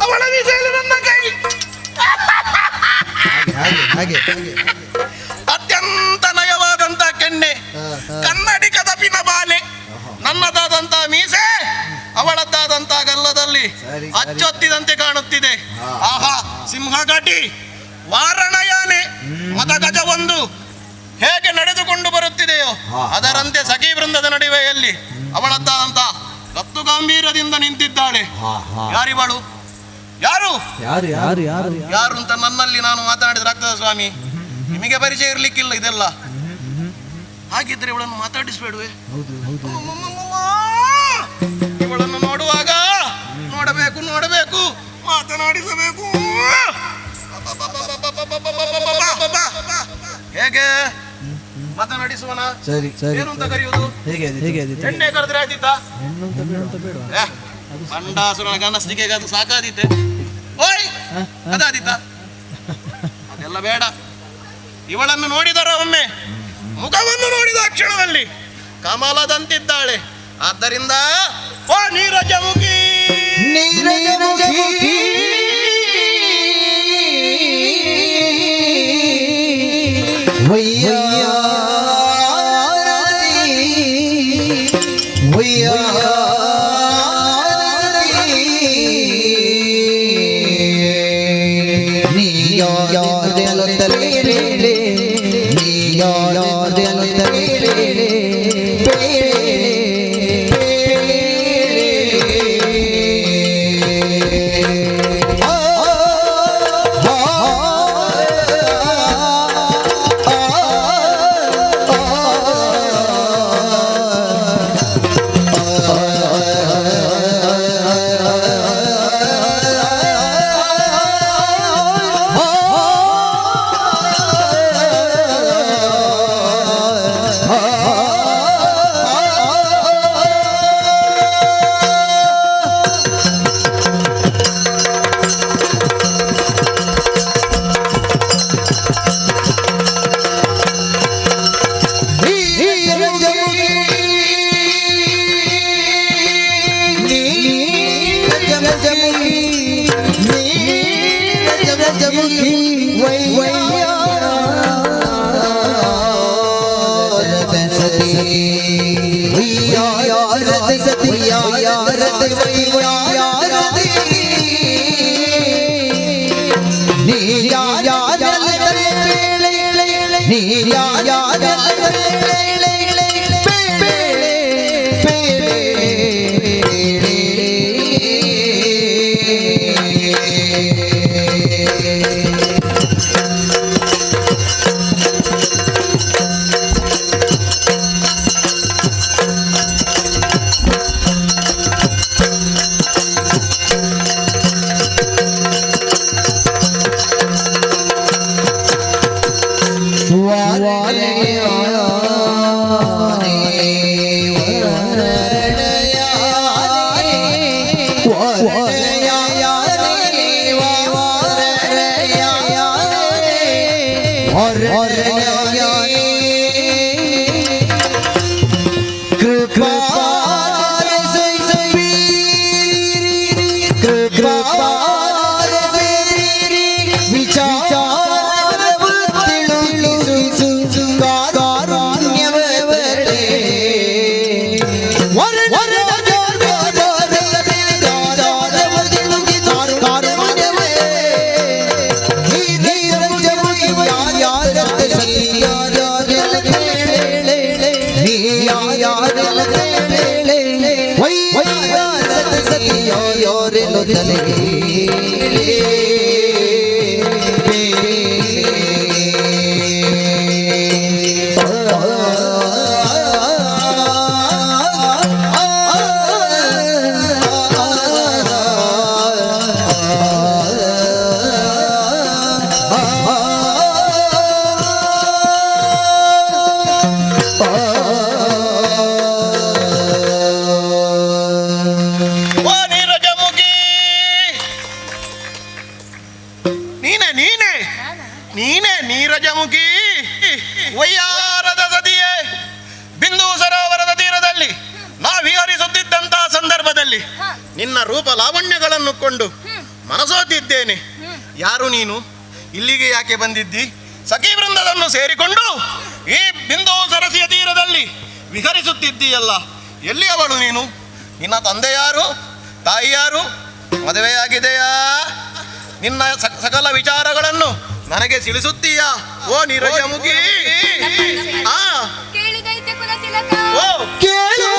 ಅವಳ ಮೀಸೆಯಲ್ಲಿ ನನ್ನ ಕೈ. ಅತ್ಯಂತ ನಯವಾದಂತ ಕೆನ್ನೆ, ಕನ್ನಡಿಗದ ಪಿನ ಬಾಲೆ, ನನ್ನದಾದಂತ ಮೀಸೆ ಅವಳದ್ದಾದಂತ ಗಲ್ಲದಲ್ಲಿ ಅಚ್ಚೊತ್ತಿದಂತೆ ಕಾಣುತ್ತಿದೆ. ಆಹಾ, ಸಿಂಹಘಟಿ, ವಾರಣಯಾನೆ, ಮದಗಜ ಒಂದು ಹೇಗೆ ನಡೆದುಕೊಂಡು ಬರುತ್ತಿದೆಯೋ ಅದರಂತೆ ಸಖಿ ವೃಂದದ ನಡುವೆಯಲ್ಲಿ ಅವಳದ್ದಾದಂತ ಗತ್ತು ಗಾಂಭೀರ್ಯದಿಂದ ನಿಂತಿದ್ದಾಳೆ. ಯಾರಿವಳು? ಯಾರು ಯಾರು ಅಂತ ನನ್ನಲ್ಲಿ ನಾನು ಮಾತನಾಡಿದ್ರೆ ಆಗ್ತದ ಸ್ವಾಮಿ? ನಿಮಗೆ ಪರಿಚಯ ಇರ್ಲಿಕ್ಕಿಲ್ಲ ಇದೆಲ್ಲ. ಹಾಗಿದ್ರೆ ಇವಳನ್ನು ಮಾತಾಡಿಸ್ಬೇಡುವೆ? ಇವಳನ್ನು ನೋಡುವಾಗ ನೋಡಬೇಕು, ಮಾತನಾಡಿಸಬೇಕು. ಹೇಗೆ ಮಾತನಾಡಿಸುವನ? ಏನು ಅಂತ ಕರೆಯುವುದು? ಎಣ್ಣೆ ಕರೆದ್ರೆ ಆಯ್ತಿತ್ತ? ಬಂಡಾಸುರನ ಗನಸ್ತಿಗೆ ಅದು ಸಾಕಾದೀತೆ. ಓಯ್ ಅದಾದೀತ? ಅದೆಲ್ಲ ಬೇಡ. ಇವಳನ್ನು ನೋಡಿದರ ಒಮ್ಮೆ ಮುಖವನ್ನು ನೋಡಿದ ಕ್ಷಣದಲ್ಲಿ ಕಮಲದಂತಿದ್ದಾಳೆ. ಆದ್ದರಿಂದ ಓ ನೀರಜಮುಖಿ, ನೀರಜಮುಖಿ ಅವರೆನ್ನು ತಲೆಗೆ ಓ ನೀರಜಮುಖಿ, ನೀನೇ ನೀನೇ ನೀನೇ ನೀರಜಮುಖಿ, ವಯ್ಯಾರದ ನದಿಯೇ, ಬಿಂದು ಸರೋವರದ ತೀರದಲ್ಲಿ ನಾವು ವಿಹರಿಸುತ್ತಿದ್ದಂತಹ ಸಂದರ್ಭದಲ್ಲಿ ನಿನ್ನ ರೂಪ ಲಾವಣ್ಯಗಳನ್ನು ಕೊಂಡು ಮನಸೋತಿದ್ದೇನೆ. ಯಾರು ನೀನು? ಇಲ್ಲಿಗೆ ಯಾಕೆ ಬಂದಿದ್ದಿ? ಸಖಿ ವೃಂದವನ್ನು ಸೇರಿಕೊಂಡು ಈ ಬಿಂದು ಸರಸಿಯ ತೀರದಲ್ಲಿ ವಿಹರಿಸುತ್ತಿದ್ದೀಯಲ್ಲ, ಎಲ್ಲಿ ಅವಳು ನೀನು? ನಿನ್ನ ತಂದೆ ಯಾರು? ತಾಯಿ ಯಾರು? ಮದುವೆಯಾಗಿದೆಯಾ? ನಿನ್ನ ಸಕಲ ವಿಚಾರಗಳನ್ನು ನನಗೆ ತಿಳಿಸುತ್ತೀಯಾ ಓ ನೀರಜಮುಖಿ? ಆ ಕೇಳಿದೈತೆ ಕುಲತಿಲಕ. ಓ ಕೇಳು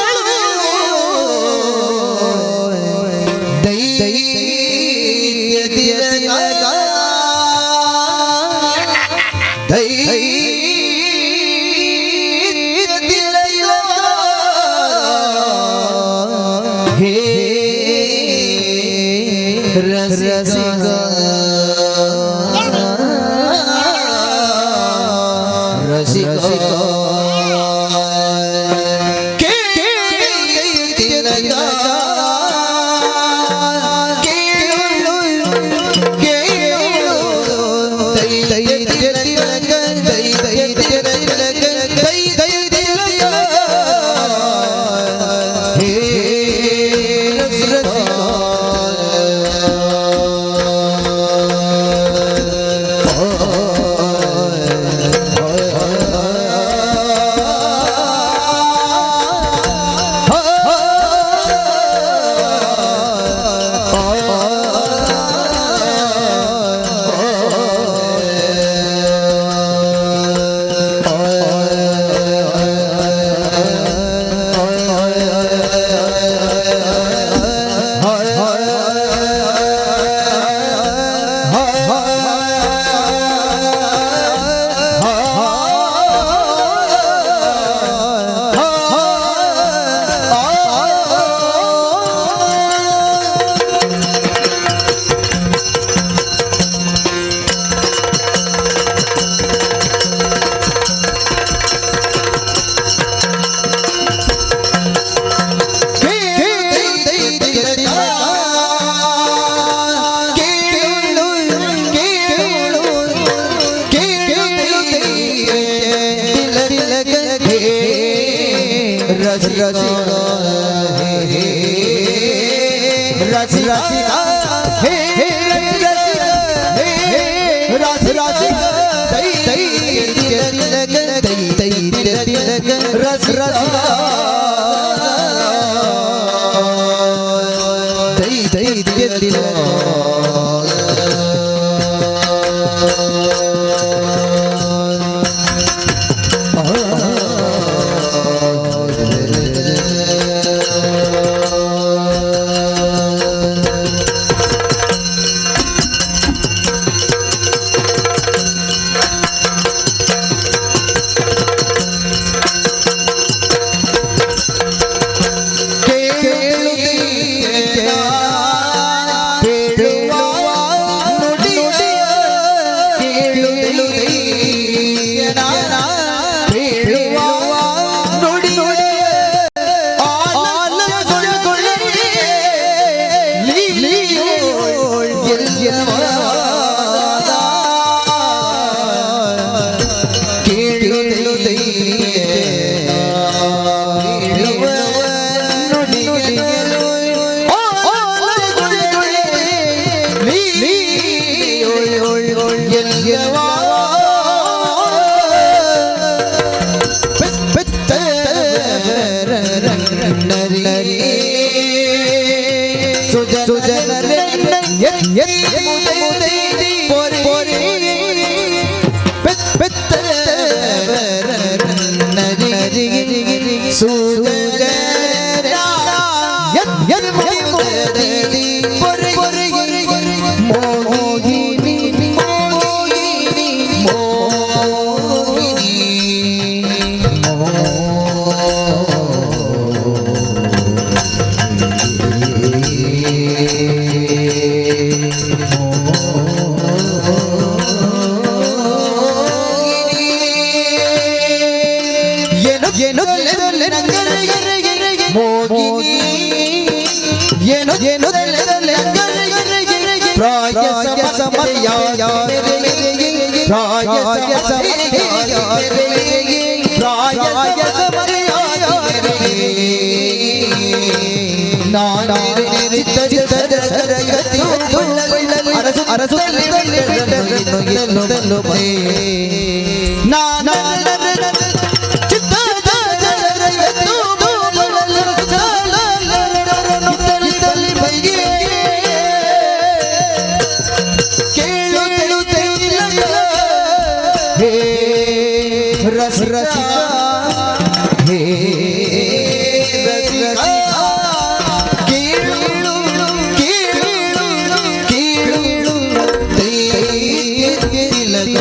ಮೋಗಿನಿ ಏನು ಏನು ಪ್ರಾಯ ಸಮಯ ಪ್ರಾಯ ಸಮಯ ಅರಸು ರಸಿಕಾ ಹೇ ರಸಿಕಾ ಕೀಳು ಕೀಳು ಕೀಳು ತಿಲಕ ತಿಲಕ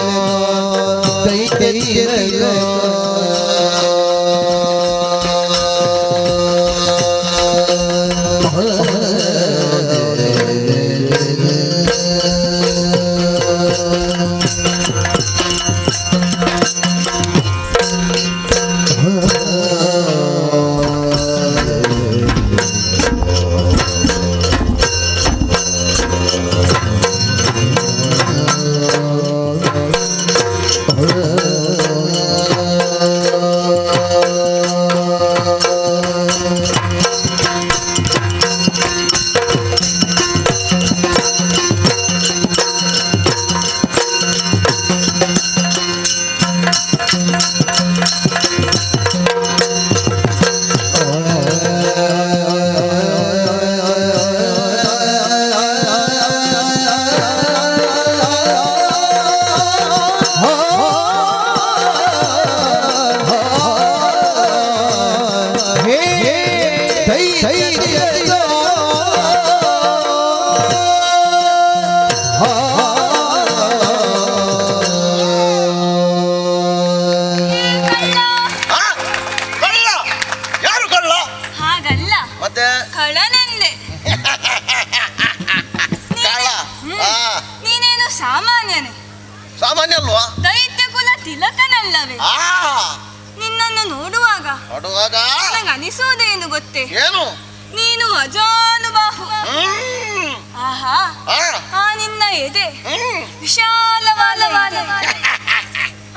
ಸಾಮಾನ್ಯ ಅಲ್ವಾ? ದೈತ್ಯ ಕುಲ ತಿಲಕನಲ್ಲವೇ? ನಿನ್ನನ್ನು ನೋಡುವಾಗ ನನಗೆ ಅನಿಸುವುದೇನು ಗೊತ್ತೇ? ಏನು? ನೀನು ಅಜಾನುಬಾಹು. ಆಹಾ, ಆ ನಿನ್ನ ಎದೆ ವಿಶಾಲವಾದ,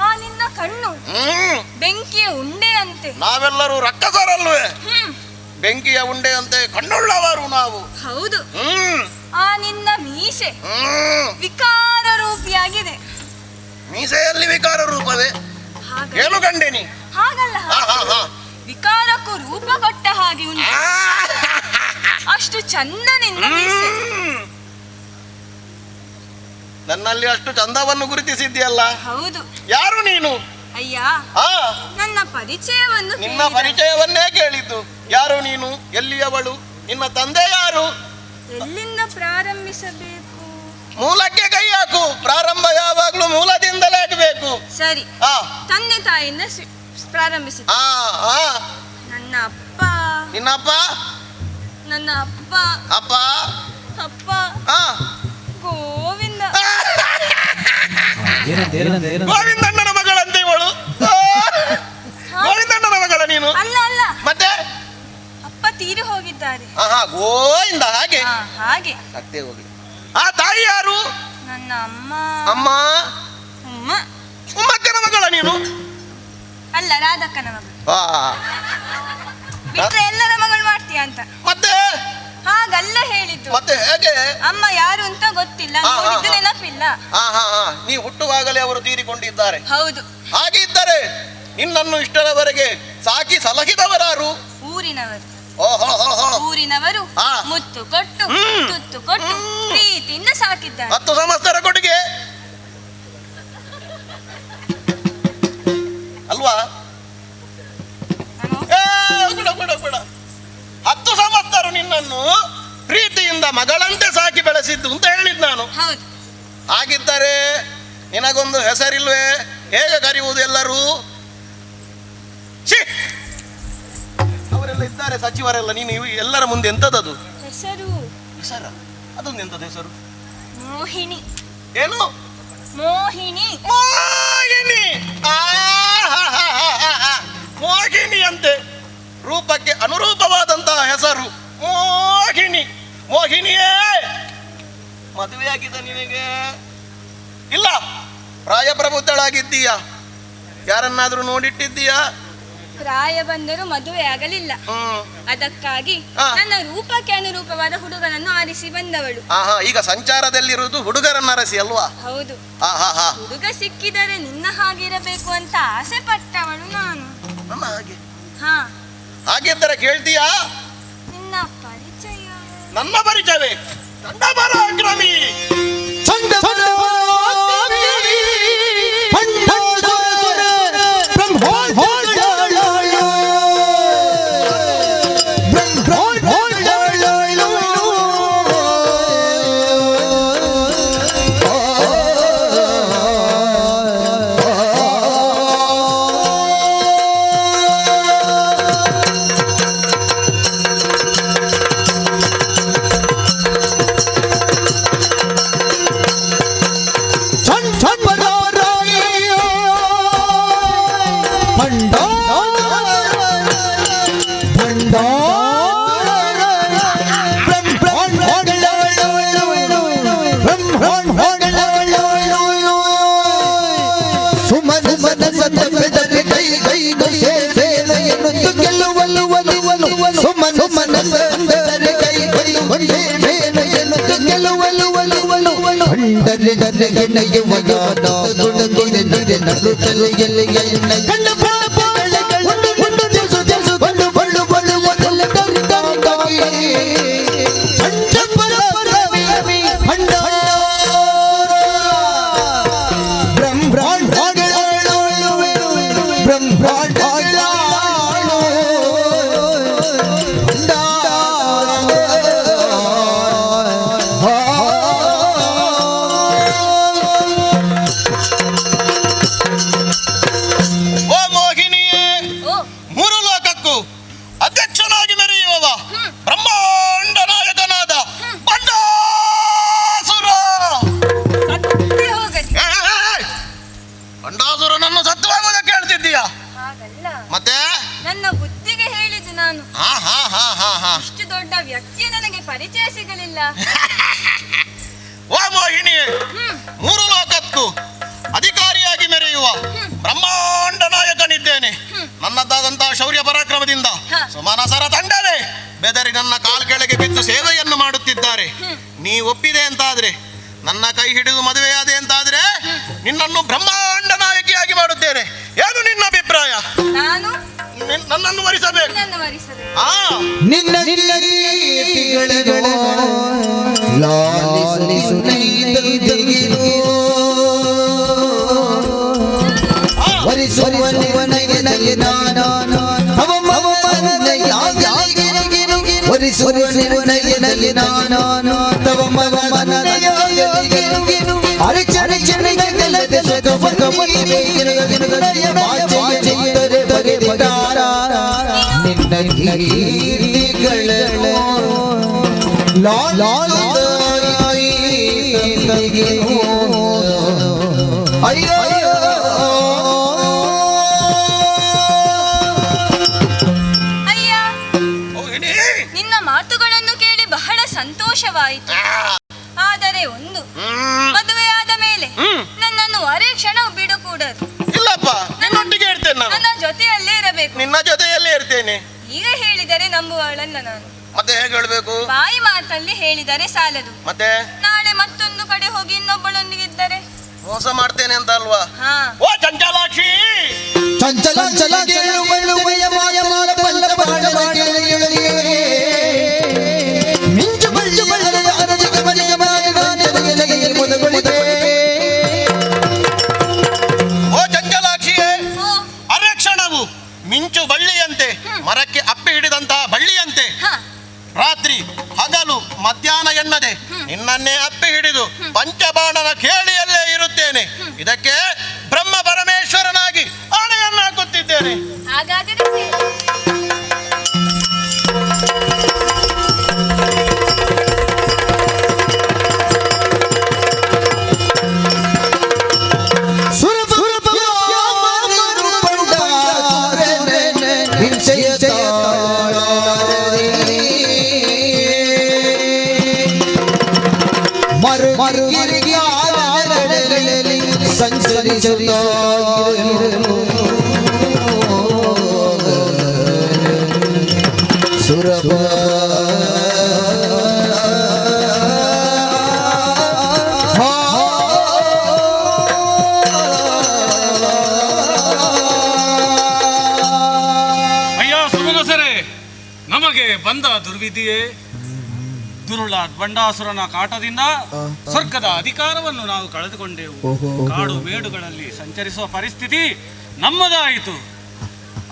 ಆ ನಿನ್ನ ಕಣ್ಣು ಬೆಂಕಿಯ ಉಂಡೆಯಂತೆ. ನಾವೆಲ್ಲರೂ ರಕ್ಕಸರಲ್ವೇ? ಬೆಂಕಿಯ ಉಂಡೆಯಂತೆ ಕಣ್ಣುಳ್ಳವರು ನಾವು. ಹೌದು. ಆ ನಿನ್ನ ಮೀಸೆ ವಿಕಾರ ರೂಪಿಯಾಗಿದೆ. ಮೀಸೆಯಲ್ಲಿ ವಿಕಾರ ರೂಪವೇ? ಏನು ಗಂಡೇನಿ? ಹಾಗಲ್ಲ, ವಿಕಾರಕ್ಕೂ ರೂಪ ಕೊಟ್ಟ ಹಾಗೆ ಉಂಟು. ಅಷ್ಟು ಚಂದ ನಿನ್ನ ಮೀಸೆ. ನನ್ನಲ್ಲಿ ಅಷ್ಟು ಚಂದವನ್ನು ಗುರುತಿಸಿದ್ಯಲ್ಲ? ಹೌದು. ಯಾರು ನೀನು? ಅಯ್ಯ, ನನ್ನ ಪರಿಚಯವನ್ನು. ನಿನ್ನ ಪರಿಚಯವನ್ನೇ ಕೇಳಿದ್ದು. ಯಾರು ನೀನು? ಎಲ್ಲಿಯವಳು? ನಿನ್ನ ತಂದೆ ಯಾರು? ಎಲ್ಲಿಂದ ಪ್ರಾರಂಭಿಸಬೇಕು? ಮೂಲಕ್ಕೆ ಕೈ ಹಾಕು. ಪ್ರಾರಂಭ ಯಾವಾಗ್ಲೂ ಮೂಲದಿಂದಲೇ ಆಗಬೇಕು. ಸರಿ, ತಂದೆ ತಾಯಿಯಿಂದ ಪ್ರಾರಂಭಿಸಿ. ನನ್ನ ಅಪ್ಪ. ನಿನ್ನಪ್ಪ? ನನ್ನ ಅಪ್ಪ ಅಪ್ಪ ಅಪ್ಪ ಗೋವಿಂದ. ಗೋವಿಂದಣ್ಣನ ಮಗಳಂತೆ ಇವಳು. ಗೋವಿಂದಣ್ಣನ ಮಗಳ ನೀನು? ಅಲ್ಲ ಅಲ್ಲ. ಮತ್ತೆ ಅಪ್ಪ ತೀರಿ ಹೋಗಿದ್ದಾರೆ. ಗೋವಿಂದ. ಹಾಗೆ ಹಾಗೆ ಸತ್ತೇ ಹೋಗಿ. ಆ ತಾಯಿ ಯಾರು? ನನ್ನ ಅಮ್ಮ. ಅಮ್ಮ? ಉಮ್ಮ. ಉಮ್ಮಕ್ಕನ ಮಗಳ ನೀನು? ಅಲ್ಲ, ರಾಧಕ್ಕನ ಮಗಳು. ಬಿಟ್ರೆ ಎಲ್ಲರ ಮಗಳು ಮಾಡ್ತೀಯ ಅಂತ. ಮತ್ತೆ ಹಾಗಲ್ಲ ಹೇಳಿದ್ದು. ಮತ್ತೆ ಹೇಗೆ? ಅಮ್ಮ ಯಾರು ಅಂತ ಗೊತ್ತಿಲ್ಲ, ನೋಡಿದ್ದು ನೆನಪಿಲ್ಲ. ನೀ ಹುಟ್ಟುವಾಗಲೇ ಅವರು ತೀರಿಕೊಂಡಿದ್ದಾರೆ. ಹೌದು. ಹಾಗೆ ಇದ್ದರೆ ನಿನ್ನನ್ನು ಇಷ್ಟರವರೆಗೆ ಸಾಕಿ ಸಲಹಿದವರಾರು? ಊರಿನವರು. ಊರಿನವರು ಹಾ. ಮುತ್ತು ಕೊಟ್ಟು ತುತ್ತು ಕೊಟ್ಟು ಪ್ರೀತಿಯಿಂದ ಸಾಕಿದ್ದಾರೆ. 10 ಸಂವತ್ಸರ ಕೊಡುಗೆ ಅಲ್ವಾ? ಬಿಡ 10 ಸಂವತ್ಸರ ನಿನ್ನನ್ನು ಪ್ರೀತಿಯಿಂದ ಮಗಳಂತೆ ಸಾಕಿ ಬೆಳೆಸಿದ್ದು ಅಂತ ಹೇಳಿದ್ ನಾನು. ಹೌದು. ಹಾಗಿದ್ದರೆ ನಿನಗೊಂದು ಹೆಸರಿಲ್ವೇ? ಹೇಗೆ ಕರೆಯುವುದು ಎಲ್ಲರೂ? ಅವರೆಲ್ಲ ಇದ್ದಾರೆ ಸಚಿವರೆಲ್ಲ, ನೀನು ಎಲ್ಲರ ಮುಂದೆ ಎಂತದದು ಹೆಸರು? ಹೆಸರ? ಅದೊಂದು ಎಂತದ ಹೆಸರು? ಮೋಹಿನಿ. ಏನು? ಮೋಹಿನಿ. ಮೋಹಿನಿ. ಮೋಹಿನಿ ಅಂತೆ ರೂಪಕ್ಕೆ ಅನುರೂಪವಾದಂತಹ ಮೋಹಿನಿಯೇ, ಮದುವೆ ಆಗಿದೆ ನಿನಗೆ? ಇಲ್ಲ, ಪ್ರಾಯಪ್ರಬುದ್ಧಳಾಗಿದ್ದೀಯಾ? ಯಾರನ್ನಾದ್ರೂ ನೋಡಿಟ್ಟಿದ್ದೀಯಾ? ಪ್ರಾಯ ಬಂದರೂ ಮದುವೆ ಆಗಲಿಲ್ಲ. ಅದಕ್ಕಾಗಿ ನನ್ನ ರೂಪಕ್ಕೆ ಅನುರೂಪವಾದ ಹುಡುಗನನ್ನು ಆರಿಸಿ ಬಂದವಳು. ಈಗ ಸಂಚಾರದಲ್ಲಿರುವುದು ಹುಡುಗರನ್ನ ಅರಸಿ ಅಲ್ವಾ? ಹೌದು. ಹುಡುಗ ಸಿಕ್ಕಿದರೆ ನಿನ್ನ ಹಾಗಿರಬೇಕು ಅಂತ ಆಸೆ ಪಟ್ಟವಳು ನಾನು. ನನ್ನ ಹಾಗೆ? ಹಾಗಿದ್ದರೆ ಕೇಳ್ತೀಯಾ? ನಿನ್ನ ಪರಿಚಯ? ನನ್ನ ಪರಿಚಯವೇ ಚಂಡಪರಾಕ್ರಮಿ. ವ್ಯಕ್ತಿಯ ನನಗೆ ಪರಿಚಯ ಸಿಗಲಿಲ್ಲ. ಓ ಮೋಹಿನಿ, ಮೂರು ಲೋಕಕ್ಕೂ ಅಧಿಕಾರಿಯಾಗಿ ಮೆರೆಯುವ ಬ್ರಹ್ಮಾಂಡ ನಾಯಕನಿದ್ದೇನೆ. ನನ್ನದಾದಂತಹ ಶೌರ್ಯ ಪರಾಕ್ರಮದಿಂದ ಸುಮನಸರ ತಂಡವೇ ಬೆದರಿ ನನ್ನ ಕಾಲ್ ಕೆಳಗೆ ಬಿದ್ದು ಸೇವೆಯನ್ನು ಮಾಡುತ್ತಿದ್ದಾರೆ. ನೀ ಒಪ್ಪಿದೆ ಅಂತಾದ್ರೆ, ನನ್ನ ಕೈ ಹಿಡಿದು ಮದುವೆಯಾದೆ ಅಂತಾದ್ರೆ ನಿನ್ನನ್ನು ಬ್ರಹ್ಮಾಂಡ ನಾಯಕಿಯಾಗಿ ಮಾಡುತ್ತೇನೆ. ಏನು ನಿನ್ನ ಅಭಿಪ್ರಾಯ? ನಾನು ನನ್ನನ್ನು ವರಿಸಬೇಕು. ನಿನ್ನ ನಿನ್ನ ಮಾತುಗಳನ್ನು ಕೇಳಿ ಬಹಳ ಸಂತೋಷವಾಯಿತು. ಆದರೆ ಒಂದು, ಮದುವೆಯಾದ ಮೇಲೆ ನನ್ನನ್ನು ಅರೆ ಕ್ಷಣವು ಬಿಡಕೂಡದು. ಇಲ್ಲಪ್ಪ, ನಿನ್ನೊಟ್ಟಿಗೆ ಇರ್ತೇನೆ ನಾನು. ನನ್ನ ಜೊತೆಯಲ್ಲೇ ಇರಬೇಕು. ನಿನ್ನ ಜೊತೆಯಲ್ಲೇ ಇರ್ತೇನೆ. ಈಗ ಹೇಳಿದರೆ ನಂಬುವಳಲ್ಲ ನಾನು. ಮತ್ತೆ ಹೇಗೆ ಹೇಳಬೇಕು? ಬಾಯಿ ಮಾತಲ್ಲಿ ಹೇಳಿದರೆ ಸಾಲದು. ಮತ್ತೆ ನಾಳೆ ಮತ್ತೊಂದು ಕಡೆ ಹೋಗಿ ಇನ್ನೊಬ್ಬಳೊಂದಿಗೆ ಇದ್ದರೆ ಮೋಸ ಮಾಡ್ತೇನೆ ಅಂತ ಅಲ್ವಾ? ಓ ಚಂಚಲಾಕ್ಷಿ, ಚಂಚಲ ಚಲ ಓ ಚಂಚಲಾಕ್ಷಿಯೇ, ಅರೆ ಕ್ಷಣವು ಮಿಂಚು ಬಳ್ಳಿಯಂತೆ, ಮರಕ್ಕೆ ಅಪ್ಪಿ ಹಿಡಿದಂತಹ ಬಳ್ಳಿಯಂತೆ ರಾತ್ರಿ ಹಗಲು ಮಧ್ಯಾಹ್ನ ಎನ್ನದೆ ನಿನ್ನನ್ನೇ ಅಪ್ಪಿ ಹಿಡಿದು ಪಂಚಬಾಣನ ಕೇಳಿಯಲ್ಲೇ ಇರುತ್ತೇನೆ. ಇದಕ್ಕೆ ಬ್ರಹ್ಮ ಪರಮೇಶ್ವರನಾಗಿ ಆಣೆಯನ್ನು ಹಾಕುತ್ತಿದ್ದೇನೆ. ಹಾಗಾದರೆ ಮರುಗಿರಿಯಾರಗಳಲ್ಲಿ ಸಂಚರಿಸುತ್ತಾ ಸುರಭ ನಮಗೆ ಬಂದ ದುರ್ವಿಧಿಯೇ, ದುರುಳ ಬಂಡಾಸುರನ ಕಾಟದಿಂದ ಸ್ವರ್ಗದ ಅಧಿಕಾರವನ್ನು ನಾವು ಕಳೆದುಕೊಂಡೆವು. ಕಾಡು ಮೇಡುಗಳಲ್ಲಿ ಸಂಚರಿಸುವ ಪರಿಸ್ಥಿತಿ ನಮ್ಮದಾಯಿತು.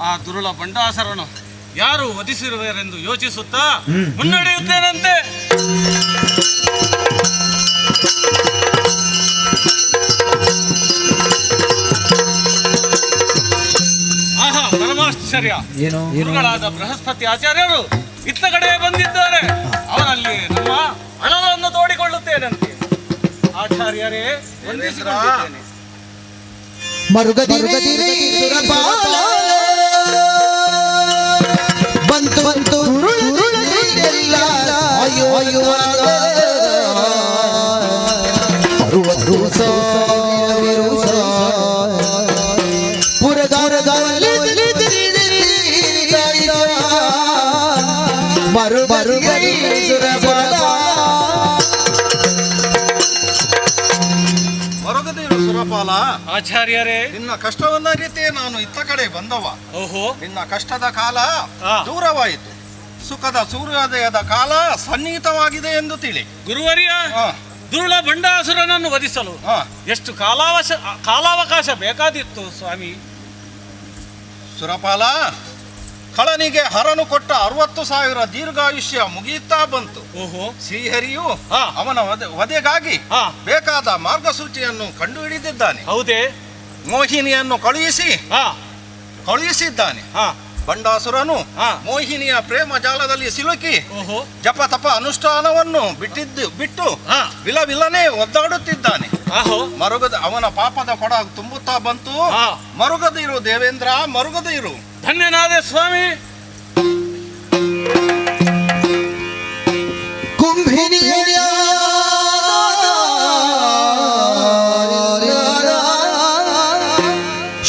ಆ ದುರುಳ ಬಂಡಾಸುರನು ಯಾರು ವಧಿಸಿರುವರೆಂದು ಯೋಚಿಸುತ್ತಾ ಮುನ್ನಡೆಯುತ್ತೇನಂತೆ. ಆಹಾ, ಪರಮಾಶ್ಚರ್ಯ! ಗುರುಗಳಾದ ಬೃಹಸ್ಪತಿ ಆಚಾರ್ಯರು ಇತ್ತ ಕಡೆ ಬಂದಿದ್ದಾರೆ. ಅವರಲ್ಲಿ ನಮ್ಮ ಹಣವನ್ನು ತೋಡಿಕೊಳ್ಳುತ್ತೇನಂತೆ. ಆಚಾರ್ಯರೇ, ವಂದಿಸಿಕೊಂಡಿದ್ದೇನೆ. ಮರುಗದಿರೆ ಸುರಪಾಲ ಬಂತು ಬಂತು ಎಲ್ಲ ಆಯುವಾಗ 60 ಸಾವಿರ ಪುರಗಾರದಲ್ಲಿ ಮರುಗದಿ ಸುರಪಾಲ ಮರುಗದಿರು ಸುರಪಾಲ. ಆಚಾರ್ಯರೇ, ನಿನ್ನ ಕಷ್ಟವನ್ನ ರೀತಿ ನಾನು ಇತ್ತ ಕಡೆ ಬಂದವ. ಓಹೋ, ನಿನ್ನ ಕಷ್ಟದ ಕಾಲ ದೂರವಾಯಿತು, ಸುಖದ ಸೂರ್ಯೋದಯದ ಕಾಲ ಸನ್ನಿಹಿತವಾಗಿದೆ ಎಂದು ತಿಳಿ. ಗುರುವರ್ಯ, ದುರುಳ ಬಂಡಾಸುರನನ್ನು ವಧಿಸಲು ಎಷ್ಟು ಕಾಲಾವಕಾಶ ಬೇಕಾದಿತ್ತು ಸ್ವಾಮಿ? ಸುರಪಾಲ, ಖಳನಿಗೆ ಹರನು ಕೊಟ್ಟ 60,000 ದೀರ್ಘಾಯುಷ್ಯ ಮುಗಿಯುತ್ತಾ ಬಂತು. ಓಹೋ, ಶ್ರೀಹರಿಯು ಅವನ ವಧೆಗಾಗಿ ಬೇಕಾದ ಮಾರ್ಗಸೂಚಿಯನ್ನು ಕಂಡುಹಿಡಿದಿದ್ದಾನೆ. ಹೌದೇ? ಮೋಹಿನಿಯನ್ನು ಕಳುಹಿಸಿದ್ದಾನೆ. ಬಂಡಾಸುರನು ಮೋಹಿನಿಯ ಪ್ರೇಮ ಜಾಲದಲ್ಲಿ ಸಿಲುಕಿ ಜಪ ತಪ ಅನುಷ್ಠಾನವನ್ನು ಬಿಟ್ಟು ವಿಲವಿಲ್ಲನೆ ಒದ್ದಾಡುತ್ತಿದ್ದಾನೆ. ಅವನ ಪಾಪದ ಕೊಡ ತುಂಬುತ್ತಾ ಬಂತು. ಮರುಗದಿರು ದೇವೇಂದ್ರ, ಮರುಗದಿರು. ಧನ್ಯನಾದೆ ಸ್ವಾಮಿ. ಕುಂಭಿನಿ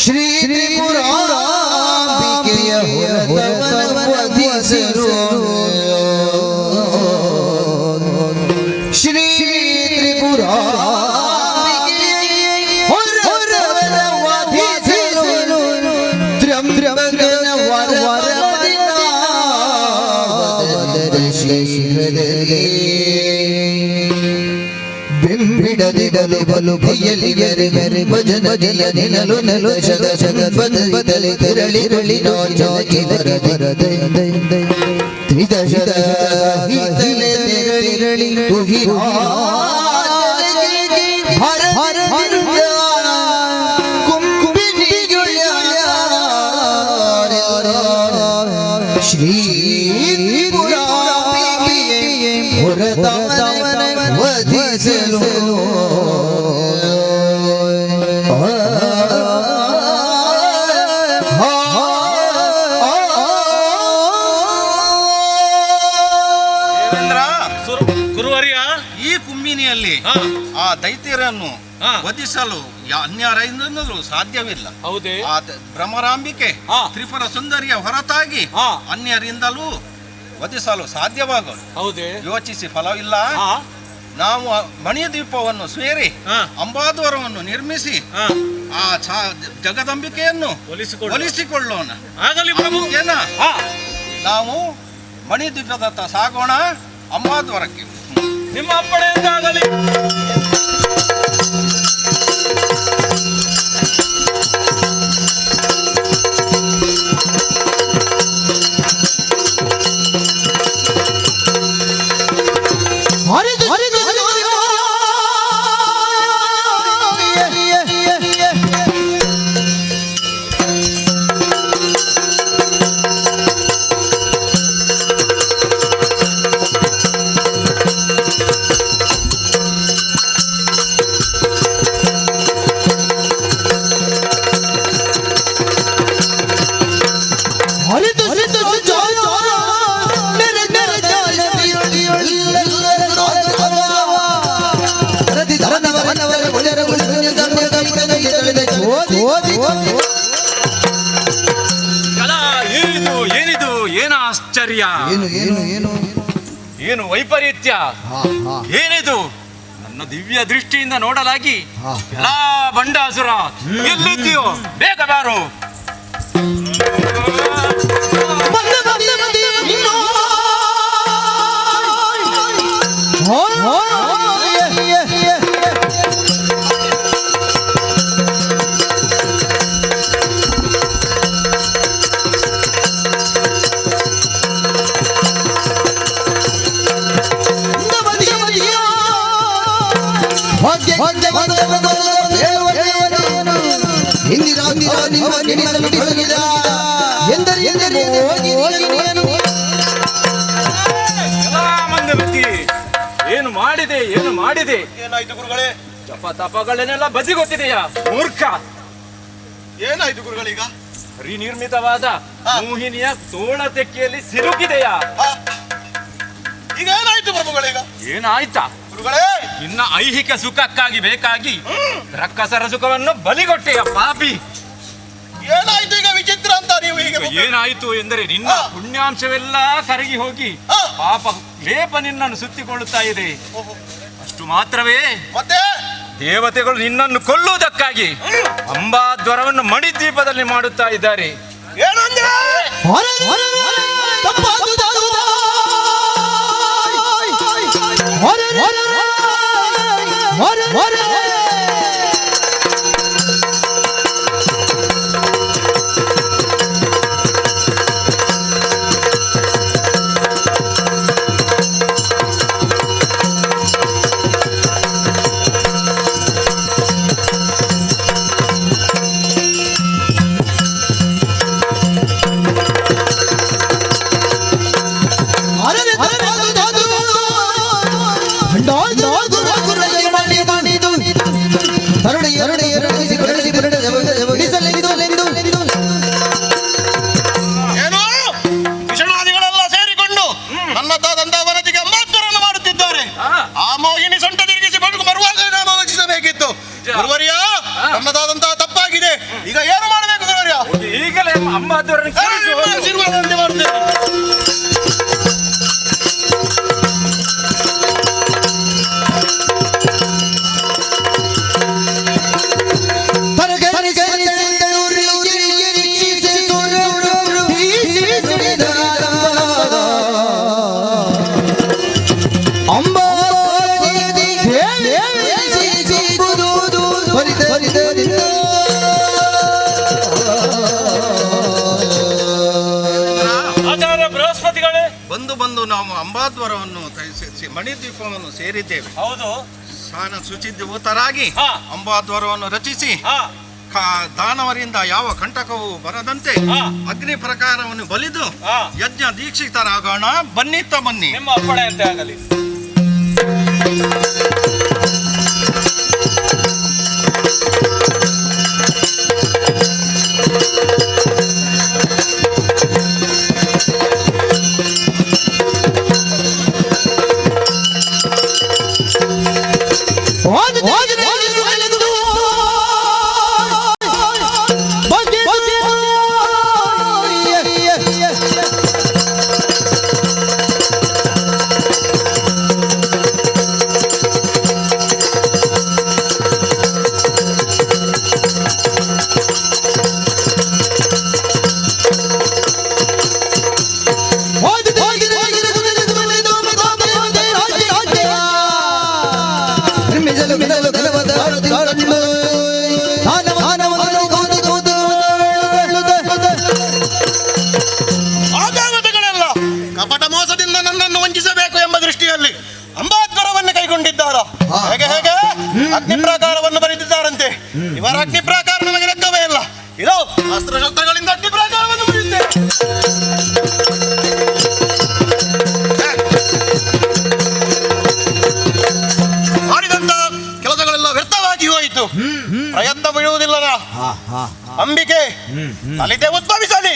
ಶ್ರೀ ತ್ರಿಪುರಾಂಬಿಕೆಯ ವಧಿಸರು. ಶ್ರೀ ತ್ರಿಪುರಾಂಬಿಕೆಯ ವಧಿಸರು. ತ್ರ್ಯಂಬಕನ ವರದಿನ ಬಿಂಬಿಡದಿಡಲು ಬಲು ಭಯಲಿಗರೆ ಮೆರೆ ಭಜನ ಜಲ ನಿನಲು ನಲು ಜಗ ಜಗತ್ ಬದಲಿ ತಿರಳಿರಳಿ ನಾಚಾಕಿ ಬರದೆ ತ್ರಿದಶದ ಹಿತಲೆ ತಿರಳಿರಳಿ ತುಹಿ ಹರ ಹರ ಕುಂಬಿನಿ ಶ್ರೀ ಪುರಾಂಬಿಕೆಯೇ ಹೊರತಮನ ವಧಿಸಲು. ಗುರುವರ್ಯ, ಈ ಕುಂಬಿನಿಯಲ್ಲಿ ಆ ದೈತ್ಯರನ್ನು ವಧಿಸಲು ಅನ್ಯರಿಂದಲೂ ಸಾಧ್ಯವಿಲ್ಲ. ಹೌದೇ? ಆ ಭ್ರಮರಾಂಬಿಕೆ ತ್ರಿಪುರ ಸುಂದರಿಯ ಹೊರತಾಗಿ ಅನ್ಯರಿಂದಲೂ ವಧಿಸಲು ಸಾಧ್ಯವಾಗಲು. ಹೌದೇ? ಯೋಚಿಸಿ ಫಲವಿಲ್ಲ. ನಾವು ಮಣಿದ್ವೀಪವನ್ನು ಸೇರಿ ಅಂಬಾದ್ವಾರವನ್ನು ನಿರ್ಮಿಸಿ ಆ ಜಗದಂಬಿಕೆಯನ್ನು ಒಲಿಸಿಕೊಳ್ಳೋಣ. ಆಗಲಿ ಪ್ರಭು. ನಾವು ಮಣಿದ್ವೀಪದತ್ತ ಸಾಗೋಣ, ಅಂಬಾದ್ವಾರಕ್ಕೆ. ನಿಮ್ಮ ಅಪ್ಪಣೆಯಿಂದಾಗಲಿ. ಅಲ್ಲ, ಏನಿದು ಏನಿದು ಏನ ಆಶ್ಚರ್ಯ, ಏನು ಏನು ಏನು ಏನು ವೈಪರೀತ್ಯ, ಹಾ ಹಾ ಏನಿದು? ನನ್ನ ದಿವ್ಯ ದೃಷ್ಟಿಯಿಂದ ನೋಡಲಾಗಿ ಹಾ. ಎಲ್ಲಾ ಬಂಡಾಸುರ ಎಲ್ಲಿದ್ದೀಯೋ ಬೇಗ ಬಾರು. ಎಲ್ಲಾ ಮಂದಮತಿ ಏನು ಮಾಡಿದೆ, ಏನು ಮಾಡಿದೆ? ಏನಾಯ್ತು ಗುರುಗಳೇ? ಜಪ ತಪಗಳನ್ನೆಲ್ಲ ಬದಿಗೊತ್ತಿದೆಯಾ ಮೂರ್ಖ? ಏನಾಯ್ತು ಗುರುಗಳೀಗ? ಪರಿನಿರ್ಮಿತವಾದ ಮೋಹಿನಿಯ ತೋಳ ತೆಕ್ಕೆಯಲ್ಲಿ ಸಿಲುಕಿದೆಯಾ? ಈಗ ಏನಾಯ್ತು ಪ್ರಭುಗಳೀಗ? ಏನಾಯ್ತಾ ಗುರುಗಳೇ? ನಿನ್ನ ಐಹಿಕ ಸುಖಕ್ಕಾಗಿ ಬೇಕಾಗಿ ರಕ್ಕಸರ ಸುಖವನ್ನು ಬಲಿಗೊಟ್ಟೆಯ ಪಾಪಿ. ಏನಾಯ್ತು ಈಗ ವಿಚಿತ್ರ ಅಂತ ನೀವು ಹೀಗೆ ಏನಾಯ್ತು ಎಂದರೆ ನಿನ್ನ ಪುಣ್ಯಾಂಶವೆಲ್ಲ ಕರಗಿ ಹೋಗಿ ಪಾಪ ಲೇಪ ನಿನ್ನನ್ನು ಸುತ್ತಿಕೊಳ್ಳುತ್ತಾ ಇದೆ. ಅಷ್ಟು ಮಾತ್ರವೇ, ಮತ್ತೆ ದೇವತೆಗಳು ನಿನ್ನನ್ನು ಕೊಲ್ಲುವುದಕ್ಕಾಗಿ ಅಂಬಾದ್ವರವನ್ನು ಮಣಿದ್ವೀಪದಲ್ಲಿ ಮಾಡುತ್ತಾ ಇದ್ದಾರೆ. ಏನಂದ್ರೆ? ಏನು? ವಿಷಣಾದಿಗಳೆಲ್ಲ ಸೇರಿಕೊಂಡು ನನ್ನದಾದಂತಹ ವರದಿಗೆ ಅಂಬಾದ್ವರನ್ನು ಮಾಡುತ್ತಿದ್ದಾರೆ. ಆ ಮೋಹಿನಿ ಸೊಂಟ ತಿರುಗಿಸಿ ಬದುಕು ಬರುವಾಗ ನಾನು ಆಲೋಚಿಸಬೇಕಿತ್ತು. ಗುರುವರ್ಯ, ನನ್ನದಾದಂತಹ ತಪ್ಪಾಗಿದೆ. ಈಗ ಏನು ಮಾಡಬೇಕು ಗುರುವರ್ಯ? ಈಗಲೇ ಅಂಬಾದ್ವರನ್ನು ಆಶೀರ್ವಾದವಂತೆ ಮಾಡುತ್ತೇನೆ. ಆಚಾರ್ಯ ಬೃಹಸ್ಪತಿಗಳೇ, ಬಂದು ನಾವು ಅಂಬಾದ್ವರವನ್ನು ಮಣಿದ್ವೀಪವನ್ನು ಸೇರಿದ್ದೇವೆ. ಹೌದು. ಸ್ನಾನ ಶುಚಿದ್ಭೂತರಾಗಿ ಹಾ. ಅಂಬಾದ್ವರವನ್ನು ರಚಿಸಿ ಹಾ, ದಾನವರಿಂದ ಯಾವ ಕಂಟಕವೂ ಬರದಂತೆ ಹಾ. ಅಗ್ನಿ ಪ್ರಕಾರವನ್ನು ಬಲಿದು ಹಾ. ಯಜ್ಞ ದೀಕ್ಷಿತರಾಗೋಣ. ಬನ್ನಿತ್ತ ಬನ್ನಿ. ನಿಮ್ಮ ಅಪ್ಪಣೆಯಂತೆ ಆಗಲಿ. ಕಪಟ ಮೋಸದಿಂದ ನನ್ನನ್ನು ವಂಚಿಸಬೇಕು ಎಂಬ ದೃಷ್ಟಿಯಲ್ಲಿ ಅಂಬಾದ್ವರವನ್ನು ಕೈಗೊಂಡಿದ್ದಾರ. ಹೇಗೆ ಹೇಗೆ ಅಗ್ನಿ ಪ್ರಾಕಾರವನ್ನು ಬರೆದಿದ್ದಾರಂತೆ. ಇವರ ಅಗ್ನಿ ಪ್ರಾಕಾರ ನಮಗೆ ಲೆಕ್ಕವೇ ಇಲ್ಲ. ಇದು ಅಸ್ತ್ರಶಸ್ತ್ರಗಳಿಂದ ಅಗ್ನಿ ಪ್ರಾಕಾರವನ್ನು ಬರೆಯುತ್ತೇವೆ. ಮಾಡಿದಂತ ಕೆಲಸಗಳೆಲ್ಲ ವ್ಯರ್ಥವಾಗಿ ಹೋಯಿತು. ಪ್ರಯತ್ನ ಬಿಡುವುದಿಲ್ಲ. ಅಂಬಿಕೆ ಅಲ್ಲಿದೆ ಉದ್ಭವಿಸಲಿ,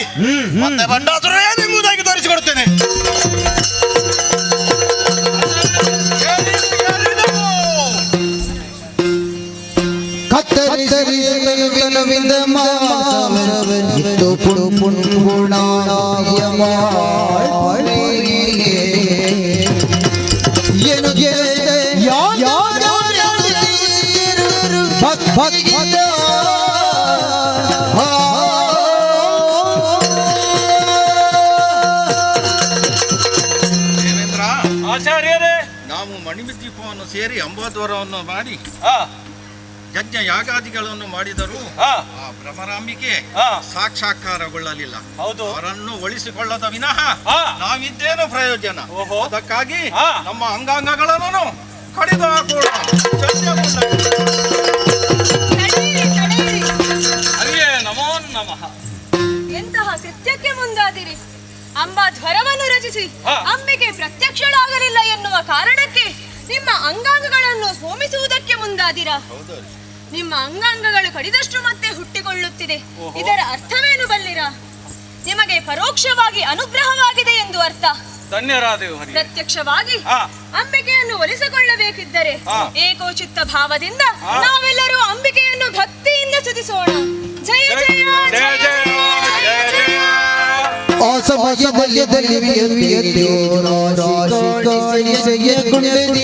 ಮತ್ತೆ ಬಂಡಾಸುರ ಏನೆಂಬುದಾಗಿ ತೋರಿಸಿಕೊಡುತ್ತೇನೆ. ಕತ್ತರಿಸರಿಸಲು ಭಕ್ತಿಯಿಂದ ದೇವೇಂದ್ರ, ಆಚಾರ್ಯರೇ, ನಾವು ಮಣಿದೀಪವನ್ನು ಸೇರಿ ಅಂಬಾದ್ವಾರವನ್ನು ಮಾಡಿ ಆ, ಯಜ್ಞ ಯಾಗಾದಿಗಳನ್ನು ಮಾಡಿದರೂ ಆ, ಆ ಭ್ರಮರಾಂಬಿಕೆ ಆ, ಸಾಕ್ಷಾತ್ಕಾರಗೊಳ್ಳಲಿಲ್ಲ. ಹೌದು. ಅವರನ್ನು ಒಳಿಸಿಕೊಳ್ಳದ ವಿನಃ ಆ, ನಾವಿದ್ದೇನು ಪ್ರಯೋಜನ? ಓಹೋ. ಅದಕ್ಕಾಗಿ ಆ. ನಮ್ಮ ಅಂಗಾಂಗಗಳನ್ನು ಕಡಿದು ಹಾಕೋಣ. ಸತ್ಯಗೊಂಡ ತಡೆಯಿರಿ, ತಡೆಯಿರಿ. ಹರಿಯೇ ನಮೋ ನಮಃ. ಎಂತಹ ಕೃತ್ಯಕ್ಕೆ ಮುಂದಾದಿರಿ? ಅಂಬಾ ಧ್ವರವನ್ನು ರಚಿಸಿ ಹಾ. ಅಂಬಿಕೆ ಪ್ರತ್ಯಕ್ಷಳಾಗಲಿಲ್ಲ ಎನ್ನುವ ಕಾರಣಕ್ಕೆ ನಿಮ್ಮ ಅಂಗಾಂಗಗಳನ್ನು ಹೋಮಿಸುವುದಕ್ಕೆ ಮುಂದಾದಿರಾ? ನಿಮ್ಮ ಅಂಗಾಂಗಗಳು ಕಡಿದಷ್ಟು ಮತ್ತೆ ಹುಟ್ಟಿಕೊಳ್ಳುತ್ತಿದೆ. ಓಹೋ. ಇದರ ಅರ್ಥವೇನು ಬಲ್ಲಿರಾ? ನಿಮಗೆ ಪರೋಕ್ಷವಾಗಿ ಅನುಗ್ರಹವಾಗಿದೆ ಎಂದು ಅರ್ಥ. ಧನ್ಯರಾದೆವು ಹರಿಯೇ. ಪ್ರತ್ಯಕ್ಷವಾಗಿ ಆ, ಅಂಬಿಕೆಯನ್ನು ಒಲಿಸಿಕೊಳ್ಳಬೇಕಿದ್ದರೆ ಹಾ. ಏಕೋಚಿತ್ತ ಭಾವದಿಂದ ಹಾ. ನಾವೆಲ್ಲರೂ ಅಂಬಿಕೆಯನ್ನು ಭಕ್ತಿಯಿಂದ ಸ್ತುತಿಸೋಣ. ಜಯ ಜಯ ಜಯ ಜಯ ಜಯ ಜಯ. ಆ ಸಮಯದಲ್ಲಿ ಗುಂಡದಿ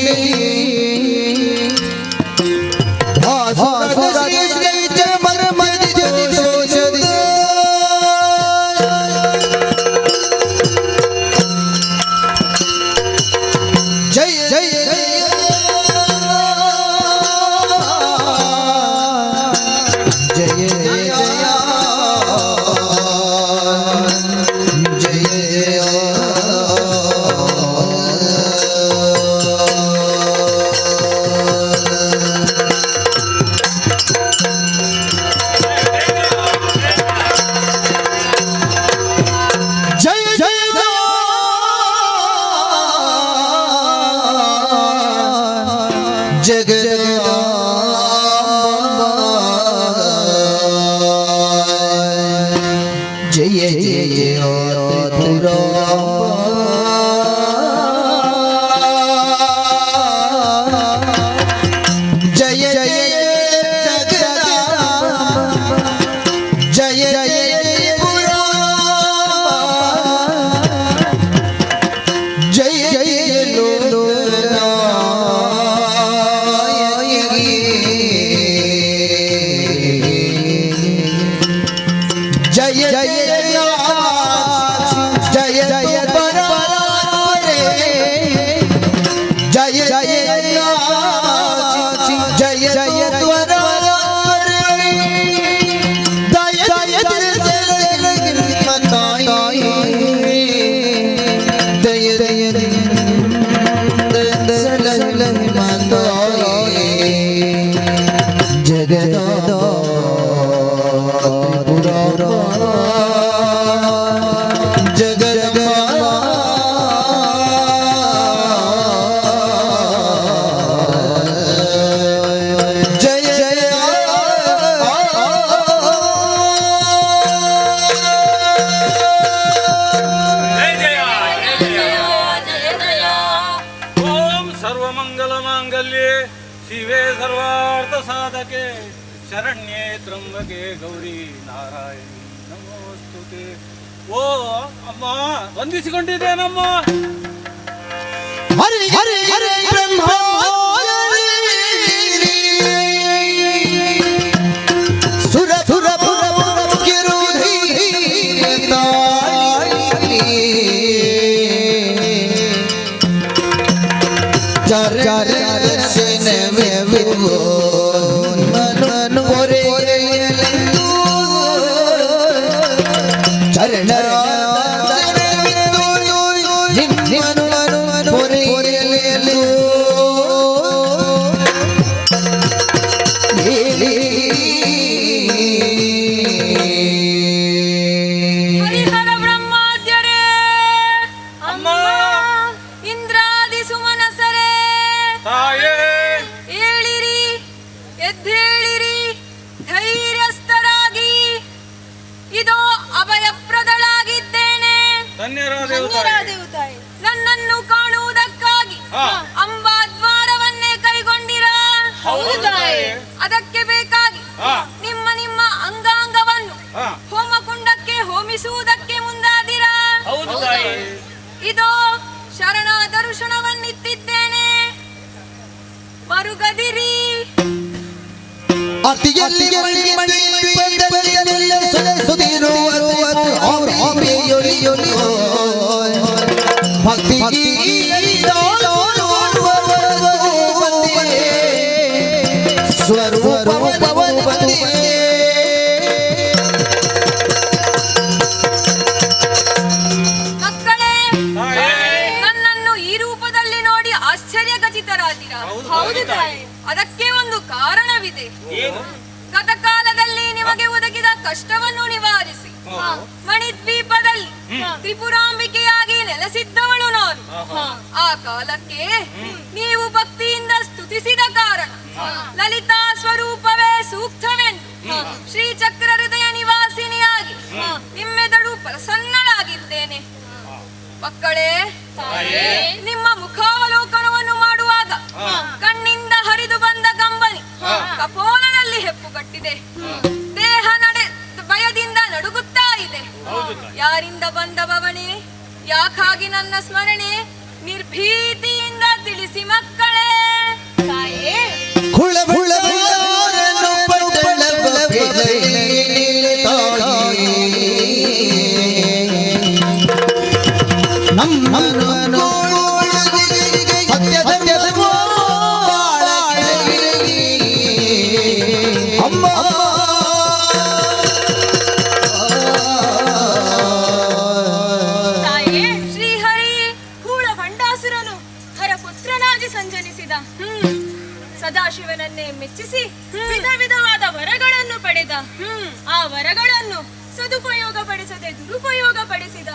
ಜಯ ಜಯ ಜಯ ಜಯ ಜಯ ಜಯ ಜಯ ಜಯ ಜಯ ಜಯ ಜಯ ಜಯ ಪರಮಾತ್ಮನೇ ಜಯ ಜಯ ಜಯ ಜಯ ತ್ವರಾರೇ ದಯ ದಯ ಮತಾಯಿ ದಯ ದಯ ಸಲ ಮತಾಯಿ ಜಗದಾದ ಜಯ ಜಯ ಜಯ ಜಯ. ಓಂ ಸರ್ವಮಂಗಲ ಮಾಂಗಲ್ಯೆ ಶಿವೆ ಸರ್ವಾರ್ಥ ಸಾಧಕೆ ಶರಣ್ಯೇ ತ್ರಂಬಕೆ ಗೌರಿ ನಾರಾಯಣಿ ನಮೋಸ್ತುತೆ. ಓ ಅಮ್ಮ, ವಂದಿಸಿಕೊಂಡಿದ್ದೇನಮ್ಮ. ಹರಿ ಹರಿ ಹರಿ ಬ್ರಹ್ಮ ಸುರ ಸುರ ಪುರ ಕಿರುಧಿ ಚರ ಚರ ದರ್ಶನವೇ ಮನು ಹೊರೆಯಲೆಂದು ಚರಣ ಹರಿಹರ ಬ್ರಹ್ಮಾದ್ಯರೇ, ಅಮ್ಮ, ಇಂದ್ರಾದಿ ಸುಮನಸರೇ, ತಾಯೇ, ಏಳಿರಿ, ಎದ್ದೇಳಿರಿ, ಧೈರ್ಯಸ್ಥರಾಗಿ. ಇದೋ ಅಭಯಪ್ರದಳಾಗಿದ್ದೇನೆ. ಧನ್ಯರಾದೆವು ಧನ್ಯರಾದೆವು ತಾಯಿ. ನನ್ನನ್ನು ಕಾಣುವುದಕ್ಕಾಗಿ ಹಾ. ಅಂಬಾದ್ವಾರವನ್ನೇ ಕೈಗೊಂಡಿರಾ? ಹೌದು ತಾಯಿ. ಅದಕ್ಕೆ ಬೇಕಾಗಿ ಹಾ. ನಿಮ್ಮ ನಿಮ್ಮ ಅಂಗಾಂಗವನ್ನು ಹಾ. ಹೋಮಕುಂಡಕ್ಕೆ ಹೋಮಿಸುವುದಕ್ಕೆ ಮುಂದಾದಿರಾ? ಹೌದು ತಾಯಿ. ಇದೋ ಶರಣ ದರ್ಶನವನ್ನಿತ್ತಿದ್ದೇನೆ. ಮರುಗದಿರಿ. ಅತಿಯಲ್ಲಿ ಮಣಿ ದ್ವೀಪದಲ್ಲೆಲ್ಲ ಸುಧಿಸುತ್ತಿರುವ ಆಮೆಯೊಲಿಯೊಲಿ ಭಕ್ತಿ ಸ್ವರೂಪವನ್ನು ಬಂದಿದೆ. ಮಕ್ಕಳೇ, ನನ್ನನ್ನು ಈ ರೂಪದಲ್ಲಿ ನೋಡಿ ಆಶ್ಚರ್ಯಖಚಿತರಾದಿರಾ? ಹೌದು ತಾಯಿ. ಅದಕ್ಕೆ ಒಂದು ಕಾರಣವಿದೆ. ಗತಕಾಲದಲ್ಲಿ ನಿಮಗೆ ಒದಗಿದ ಕಷ್ಟವನ್ನು ನಿವಾರಿಸಿ ಮಣಿದ್ವೀಪದಲ್ಲಿ ತ್ರಿಪುರಾಂಬಿಕೆಯಾಗಿ ನೆಲೆಸಿದ್ದವಳು ನಾನು. ಆ ಕಾಲಕ್ಕೆ ನೀವು ಭಕ್ತಿಯಿಂದ ಸ್ತುತಿಸಿದ ಕಾರಣ ಲಲಿತಾ ಸ್ವರೂಪವೇ ಸೂಕ್ತವೆಂದು ಶ್ರೀಚಕ್ರ ಹೃದಯ ನಿವಾಸಿನಿಯಾಗಿ ನಿಮ್ಮೆದುರು ಪ್ರಸನ್ನಳಾಗಿದ್ದೇನೆ. ಮಕ್ಕಳೇ, ನಿಮ್ಮ ಮುಖಾವಲೋಕನವನ್ನು ಮಾಡುವಾಗ ಕಣ್ಣಿಂದ ಹರಿದು ಬಂದ ಕಂಬನಿ ಕಪೋಲದಲ್ಲಿ ಹೆಪ್ಪುಗಟ್ಟಿದೆ. ದೇಹ ಭಯದಿಂದ ನಡುಗುತ್ತಾ ಇದೆ. ಯಾರಿಂದ ಬಂದ ಬವಣೆ? ಯಾಕಾಗಿ ನನ್ನ ಸ್ಮರಣೆ? ನಿರ್ಭೀತಿಯಿಂದ ತಿಳಿಸಿ ಮಕ್ಕಳೇ. ತಾಯೇ, ಸದಾಶಿವನನ್ನೇ ಮೆಚ್ಚಿಸಿ ವಿಧ ವಿಧವಾದ ವರಗಳನ್ನು ಪಡೆದ. ಆ ವರಗಳನ್ನು ಸದುಪಯೋಗ ಪಡಿಸದೆ ದುರುಪಯೋಗ ಪಡಿಸಿದ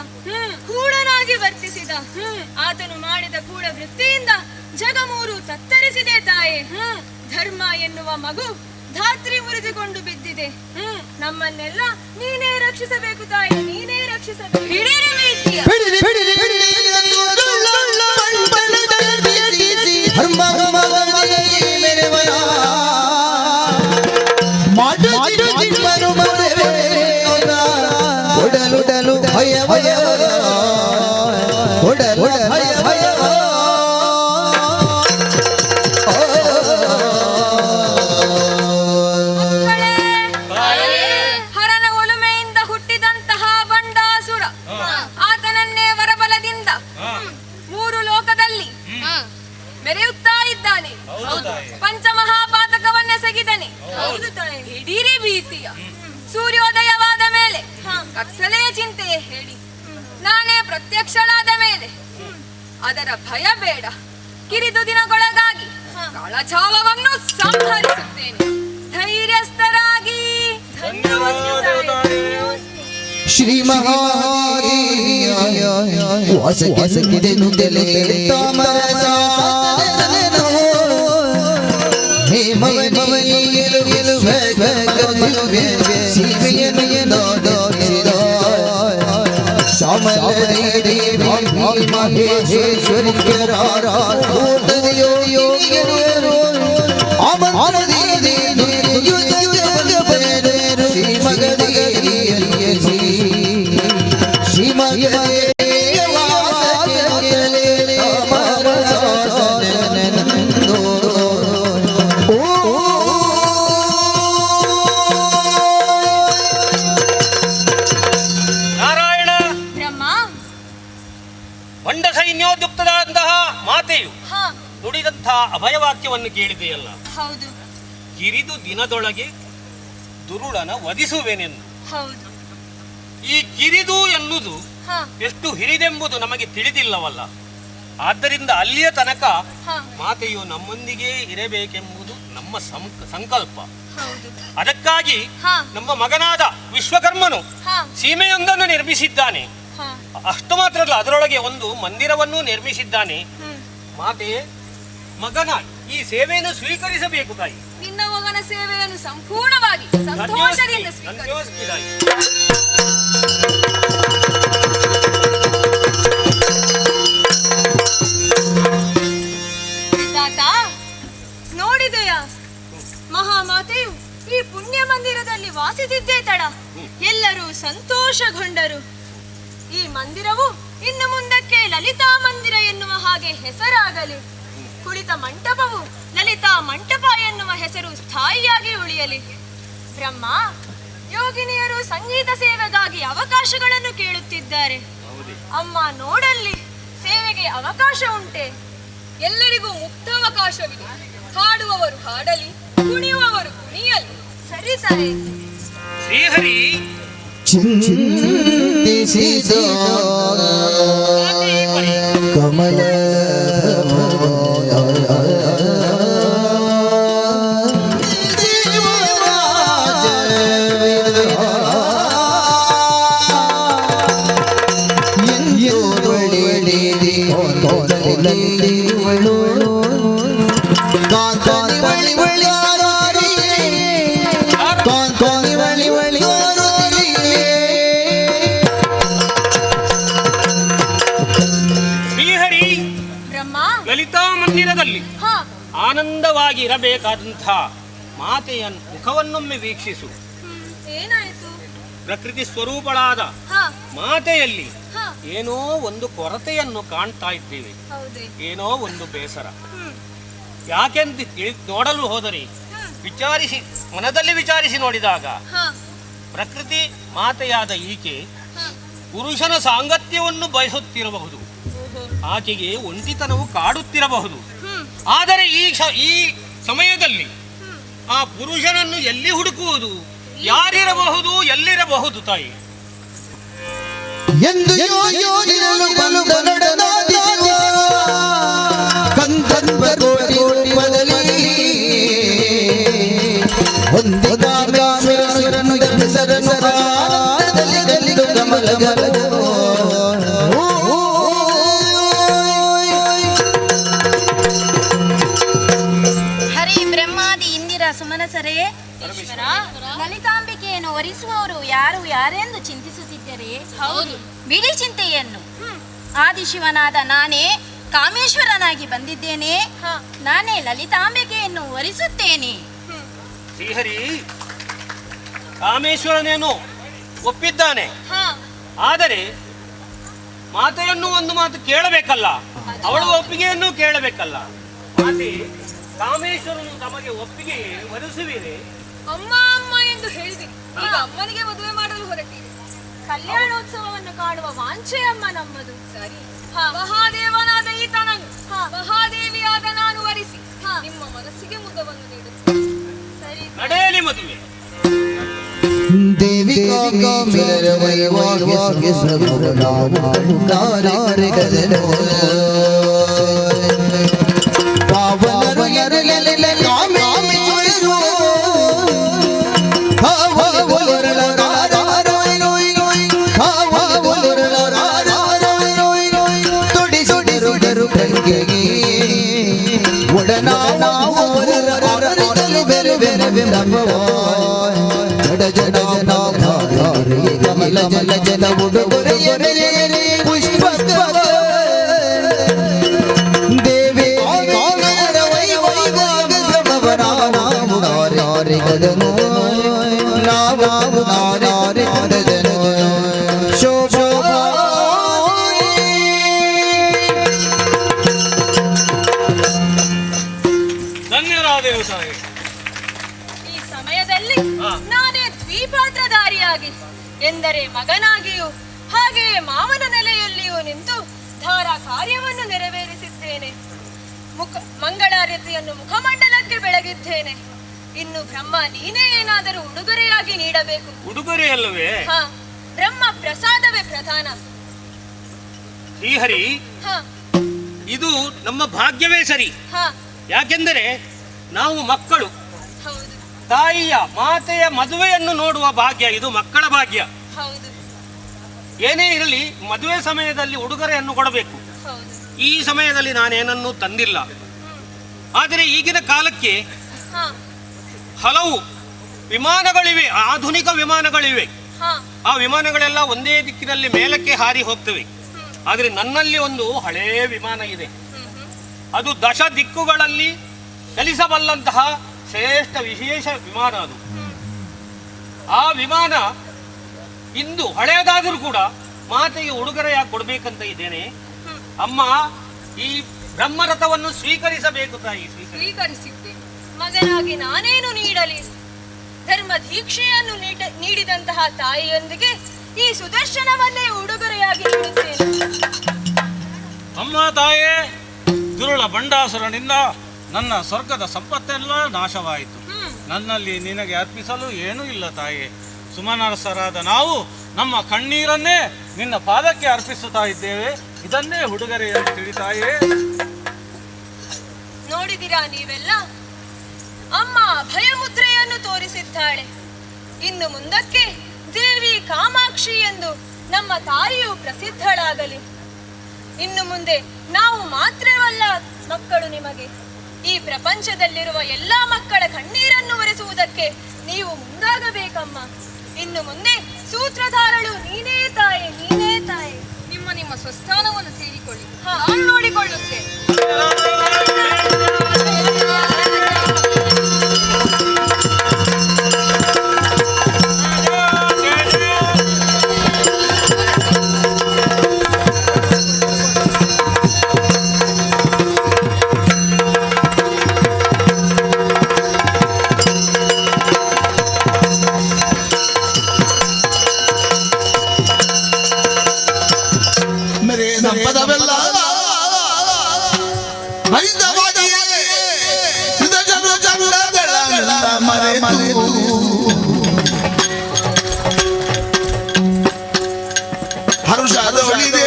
ಕೂಡನಾಗಿ ವರ್ತಿಸಿದ. ಆತನು ಮಾಡಿದ ಕೂಡ ವೃತ್ತಿಯಿಂದ ಜಗಮೂರು ತತ್ತರಿಸಿದೆ ತಾಯೇ. ಧರ್ಮ ಎನ್ನುವ ಮಗು ಧಾತ್ರಿ ಮುರಿದುಕೊಂಡು ಬಿದ್ದಿದೆ. ನಮ್ಮನ್ನೆಲ್ಲ ನೀನೇ ರಕ್ಷಿಸಬೇಕು ತಾಯಿ, ನೀನೇ ರಕ್ಷಿಸಬೇಕು. ಉಡಲು ಭಯ ಭಯ ಉಡಲು ಭಯ ಭಯ ಹರನ ಒಲುಮೆಯಿಂದ ಹುಟ್ಟಿದಂತಹ ಬಂಡಾಸುರ ಆತನನ್ನೇ ವರಬಲದಿಂದ ಮೂರು ಲೋಕದಲ್ಲಿ ಮೆರೆಯುತ್ತಾ ಇದ್ದಾನೆ. ಪಂಚಮಹಾಪಾತಕವನ್ನೆಸಗಿದನೆ. ಹಿಡೀರಿ ಭೀತಿಯ ಸೂರ್ಯೋದಯವಾದ ಮೇಲೆ ಕತ್ತಲೆಯ ಚಿಂತೆಯೇ ಹೇಳಿ. ನಾನೇ ಪ್ರತ್ಯಕ್ಷಳಾದ ಮೇಲೆ ಅದರ ಭಯ ಬೇಡ. ಕಿರಿದು ದಿನಗೊಳಗಾಗಿ ಕಾಳಛಾವವನ್ನು ಸಂಹರಿಸುತ್ತೇನೆ. ಧೈರ್ಯಸ್ಥರಾಗಿ. ಶ್ರೀ ವಾಸಗಿದೆನು ತಲೆ ತಾಮರ ಮಹೇಶ್ವರಿ ಬಂಡ ಸೈನ್ಯೋದ್ಯುಕ್ತರಾದಂತಹ ಮಾತೆಯು ನುಡಿದಂತಹ ಅಭಯವಾಕ್ಯವನ್ನು ಕೇಳಿದೆಯಲ್ಲ. ಹೌದು. ಕಿರಿದು ದಿನದೊಳಗೆ ದುರುಳನ ವಧಿಸುವೆನೆಂದು. ಹೌದು. ಈ ಕಿರಿದು ಎನ್ನುವುದು ಎಷ್ಟು ಹಿರಿದೆಂಬುದು ನಮಗೆ ತಿಳಿದಿಲ್ಲವಲ್ಲ. ಆದ್ದರಿಂದ ಅಲ್ಲಿಯ ತನಕ ಮಾತೆಯು ನಮ್ಮೊಂದಿಗೆ ಇರಬೇಕೆಂಬುದು ನಮ್ಮ ಸಂಕಲ್ಪ. ಅದಕ್ಕಾಗಿ ನಮ್ಮ ಮಗನಾದ ವಿಶ್ವಕರ್ಮನು ಸೀಮೆಯೊಂದನ್ನು ನಿರ್ಮಿಸಿದ್ದಾನೆ. ಅಷ್ಟು ಮಾತ್ರ ಅಲ್ಲ, ಅದರೊಳಗೆ ಒಂದು ಮಂದಿರವನ್ನು ನಿರ್ಮಿಸಿದ್ದಾನೆ. ಮಾತೆಯೇ, ಮಗನ ಈ ಸೇವೆಯನ್ನು ಸ್ವೀಕರಿಸಬೇಕು ತಾಯಿ. ನಿನ್ನ ಮಗನ ಸೇವೆಯನ್ನು ಸಂಪೂರ್ಣವಾಗಿ ಸಂತೋಷದಿಂದ ಸ್ವೀಕರಿಸಿ. ನೋಡಿದೆಯಾ, ಮಹಾಮಾತೆಯು ಈ ಪುಣ್ಯ ಮಂದಿರದಲ್ಲಿ ವಾಸಿಸಿದ್ದೇ ತಡ ಎಲ್ಲರೂ ಸಂತೋಷಗೊಂಡರು. ಈ ಮಂದಿರವು ಇನ್ನು ಮುಂದಕ್ಕೆ ಲಲಿತಾ ಮಂದಿರ ಎನ್ನುವ ಹಾಗೆ ಹೆಸರಾಗಲಿ. ಕುಳಿತ ಮಂಟಪವು ಲಲಿತಾ ಮಂಟಪ ಎನ್ನುವ ಹೆಸರು ಸ್ಥಾಯಿಯಾಗಿ ಉಳಿಯಲಿ. ಬ್ರಹ್ಮ, ಯೋಗಿನಿಯರು ಸಂಗೀತ ಸೇವೆಗಾಗಿ ಅವಕಾಶಗಳನ್ನು ಕೇಳುತ್ತಿದ್ದಾರೆ. ಅಮ್ಮ ನೋಡಲ್ಲಿ, ಸೇವೆಗೆ ಅವಕಾಶ ಉಂಟೆ? ಎಲ್ಲರಿಗೂ ಮುಕ್ತಾವಕಾಶವಿದೆ. ಹಾಡುವವರು ಹಾಡಲಿ, ಕುಣಿಯುವವರು ಕುಣಿಯಲಿ. ಸರಿ ತಾನೆ? ಶ್ರೀಹರಿ ಚಿಂತಿಸಿದ ಕಮಲ ಲಲಿತಾ ಮಂದಿರದಲ್ಲಿ ಆನಂದವಾಗಿ ಇರಬೇಕಾದಂಥ ಮಾತೆಯ ಮುಖವನ್ನೊಮ್ಮೆ ವೀಕ್ಷಿಸು. ಏನಾಯಿತು? ಪ್ರಕೃತಿ ಸ್ವರೂಪಳಾದ ಮಾತೆಯಲ್ಲಿ ಏನೋ ಒಂದು ಕೊರತೆಯನ್ನು ಕಾಣ್ತಾ ಇದ್ದೇವೆ. ಏನೋ ಒಂದು ಬೇಸರ. ಯಾಕೆಂದು ನೋಡಲು ಹೋದರೆ ವಿಚಾರಿಸಿ, ಮನದಲ್ಲಿ ವಿಚಾರಿಸಿ ನೋಡಿದಾಗ ಪ್ರಕೃತಿ ಮಾತೆಯಾದ ಈಕೆ ಪುರುಷನ ಸಾಂಗತ್ಯವನ್ನು ಬಯಸುತ್ತಿರಬಹುದು. ಆಕೆಗೆ ಒಂಟಿತನವು ಕಾಡುತ್ತಿರಬಹುದು. ಆದರೆ ಈ ಸಮಯದಲ್ಲಿ ಆ ಪುರುಷನನ್ನು ಎಲ್ಲಿ ಹುಡುಕುವುದು? ಯಾರಿರಬಹುದು? ಎಲ್ಲಿರಬಹುದು ತಾಯಿ? ಎಂದು ಯೋಗಿರಲು ಬಂದ ನಡೆದಾಡಿಸುವ ಕಂದರ್ಪ ಕೋಟಿ ರೂಪದಲ್ಲಿ ಹೊಂದಿದಾಮೇಶ್ವರನು ಹೆಸರನ್ನು ಆನಂದದಲ್ಲಿ ಗಲಿದು ಕಮಲಗಳು ಸುಮನಸರೇ, ಲಲಿತಾಂಬಿಕೆಯನ್ನು ವರಿಸುವವರು ಯಾರೆಂದು ಚಿಂತಿಸುತ್ತಿದ್ದರೆ, ಹೌದು, ಬಿಡಿ ಚಿಂತೆಯನ್ನು. ಆದಿಶಿವನಾದ ನಾನೇ ಕಾಮೇಶ್ವರನಾಗಿ ಬಂದಿದ್ದೇನೆ. ನಾನೇ ಲಲಿತಾಂಬಿಕೆಯನ್ನು ವರಿಸುತ್ತೇನೆ. ಶ್ರೀಹರಿ, ಕಾಮೇಶ್ವರನೇನು ಒಪ್ಪಿದ್ದಾನೆ. ಆದರೆ ಮಾತೆಯನ್ನು ಒಂದು ಮಾತು ಕೇಳಬೇಕಲ್ಲ, ಅವಳ ಒಪ್ಪಿಗೆಯನ್ನು ಕೇಳಬೇಕಲ್ಲ. ಮಾತೆ, ಕಾಮೇಶ್ವರನು ತಮಗೆ ಒಪ್ಪಿಗೆ ವರಿಸುವಿರೆ? ಅಮ್ಮ ಅಮ್ಮ ಎಂದು ಹೇಳಿದಿರಿ. ಈಗ ಅಮ್ಮನಿಗೆ ಮದುವೆ ಮಾಡಲು ಹೊರಟಿದೆ. ಕಲ್ಯಾಣೋತ್ಸವವನ್ನು ಕಾಣುವ ವಾಂಛೆ ಅಮ್ಮ ನಮ್ಮದು. ಸರಿ, ಮಹಾದೇವನಾದ ಈತನನ್ನು ಮಹಾದೇವಿಯಾದ ನಾನು ವರಿಸಿ ನಿಮ್ಮ ಮನಸ್ಸಿಗೆ ಮುದವನ್ನು ನೀಡುತ್ತೇನೆ. ಸರಿ, ನಡೆಯಲಿ ಮದುವೆ. ದೇವಿ ಕಾಮೇಶ್ವರ ವೈವಾಹಿಕ ಪಾವನರು ಎರಲೆಲೆ ಕಾಮೇಶ್ವರರು ತೊಡಿಸುಡಿರುಡರು ಕೈಗೆಗೆ ಒಡನಾವು ಬೆರೆ ಬೆರೆ ಜಡ ಜನ ಕಮಲ ಜಲ ಜಲ ಉಡುಗೊರೆ ಪುಷ್ಪ ಧನ್ಯರಾದೇವು ಸಾಹೇಬ್. ಈ ಸಮಯದಲ್ಲಿ ನಾನೇ ದ್ವಿಪಾತ್ರಧಾರಿಯಾಗಿ, ಎಂದರೆ ಮಗನಾಗಿಯೂ ಹಾಗೆಯೇ ಮಾವನ ನೆಲೆಯಲ್ಲಿಯೂ ನಿಂತು ಧಾರಾ ಕಾರ್ಯವನ್ನು ನೆರವೇರಿಸಿದ್ದೇನೆ. ಮಂಗಳಾರತಿಯನ್ನು ಮುಖಮಂಡಲಕ್ಕೆ ಬೆಳಗಿದ್ದೇನೆ. ಇನ್ನು ಬ್ರಹ್ಮ, ನೀನೇ ಏನಾದರೂ ಉಡುಗೊರೆಯಾಗಿ ನೀಡಬೇಕು. ಉಡುಗೊರೆ ಅಲ್ಲವೇ? ಬ್ರಹ್ಮ ಪ್ರಸಾದವೇ ಪ್ರಧಾನ. ಶ್ರೀಹರಿ, ಇದು ನಮ್ಮ ಭಾಗ್ಯವೇ ಸರಿ. ಯಾಕೆಂದರೆ ನಾವು ಮಕ್ಕಳು. ತಾಯಿಯ ಮಾತೆಯ ಮದುವೆಯನ್ನು ನೋಡುವ ಭಾಗ್ಯ ಇದು, ಮಕ್ಕಳ ಭಾಗ್ಯ. ಏನೇ ಇರಲಿ, ಮದುವೆ ಸಮಯದಲ್ಲಿ ಉಡುಗೊರೆಯನ್ನು ಕೊಡಬೇಕು. ಈ ಸಮಯದಲ್ಲಿ ನಾನೇನನ್ನೂ ತಂದಿಲ್ಲ. ಆದರೆ ಈಗಿನ ಕಾಲಕ್ಕೆ ಹಲವು ವಿಮಾನಗಳಿವೆ, ಆಧುನಿಕ ವಿಮಾನಗಳಿವೆ. ಆ ವಿಮಾನಗಳೆಲ್ಲ ಒಂದೇ ದಿಕ್ಕಿನಲ್ಲಿ ಮೇಲಕ್ಕೆ ಹಾರಿ ಹೋಗ್ತವೆ. ಆದರೆ ನನ್ನಲ್ಲಿ ಒಂದು ಹಳೆಯ ವಿಮಾನ ಇದೆ. ಅದು 10 ದಿಕ್ಕುಗಳಲ್ಲಿ ಚಲಿಸಬಲ್ಲಂತಹ ಶ್ರೇಷ್ಠ ವಿಶೇಷ ವಿಮಾನ ಅದು. ಆ ವಿಮಾನ ಇಂದು ಹಳೆಯದಾದರೂ ಕೂಡ ಮಾತೆಗೆ ಉಡುಗೊರೆಯಾಗಿ ಕೊಡಬೇಕಂತ ಇದ್ದೇನೆ. ಅಮ್ಮ, ಈ ಬ್ರಹ್ಮರಥವನ್ನು ಸ್ವೀಕರಿಸಬೇಕು ತಾಯಿ. ಸ್ವೀಕರಿಸಿದ್ದೆ. ಮಗನಾಗಿ ನಾನೇನು ನೀಡಲಿ? ಧರ್ಮ ದೀಕ್ಷೆಯನ್ನು ನೀಡಿದಂತಹ ತಾಯಿಯೊಂದಿಗೆ ಈ ಸುದರ್ಶನವನ್ನೇ ಉಡುಗೊರೆಯಾಗಿ ನೀಡುತ್ತೇನೆ. ಅಮ್ಮ ತಾಯೇ, ದುರುಳ ಬಂಡಾಸುರನಿಂದ ನನ್ನ ಸ್ವರ್ಗದ ಸಂಪತ್ತೆಲ್ಲ ನಾಶವಾಯಿತು. ನನ್ನಲ್ಲಿ ನಿನಗೆ ಅರ್ಪಿಸಲು ಏನೂ ಇಲ್ಲ ತಾಯೇ. ಸುಮನರಸರಾದ ನಾವು ನಮ್ಮ ಕಣ್ಣೀರನ್ನೇ ನಿನ್ನ ಪಾದಕ್ಕೆ ಅರ್ಪಿಸುತ್ತಾ ಇದ್ದೇವೆ. ಇದನ್ನೇ ಉಡುಗೊರೆ ಎಂದು ತಿಳಿತಾಯೇ. ನೋಡಿದಿರಾ ನೀವೆಲ್ಲ? ಅಮ್ಮ ಭಯಮುದ್ರೆಯನ್ನು ತೋರಿಸಿದ್ದಾಳೆ. ಇನ್ನು ಮುಂದಕ್ಕೆ ದೇವಿ ಕಾಮಾಕ್ಷಿ ಎಂದು ನಮ್ಮ ತಾಯಿಯು ಪ್ರಸಿದ್ಧಳಾಗಲಿ. ಇನ್ನು ಮುಂದೆ ನಾವು ಮಾತ್ರವಲ್ಲ ಮಕ್ಕಳು ನಿಮಗೆ, ಈ ಪ್ರಪಂಚದಲ್ಲಿರುವ ಎಲ್ಲಾ ಮಕ್ಕಳ ಕಣ್ಣೀರನ್ನು ಒರೆಸುವುದಕ್ಕೆ ನೀವು ಮುಂದಾಗಬೇಕಮ್ಮ. ಇನ್ನು ಮುಂದೆ ಸೂತ್ರಧಾರಳು ನೀನೇ ತಾಯಿ, ನೀನೇ ತಾಯಿ. ನಿಮ್ಮ ಸ್ವಸ್ಥಾನವನ್ನು ಸೇರಿಕೊಳ್ಳಿ, ನಾನು ನೋಡಿಕೊಳ್ಳುತ್ತೆ. ಸಂಪದವೆಲ್ಲ ಹರಿದವಾಗಿ ಸುಧಜನ ಚಂದಗಳ ಮರೆತು ಹರುಷಾದವಳಿದೆ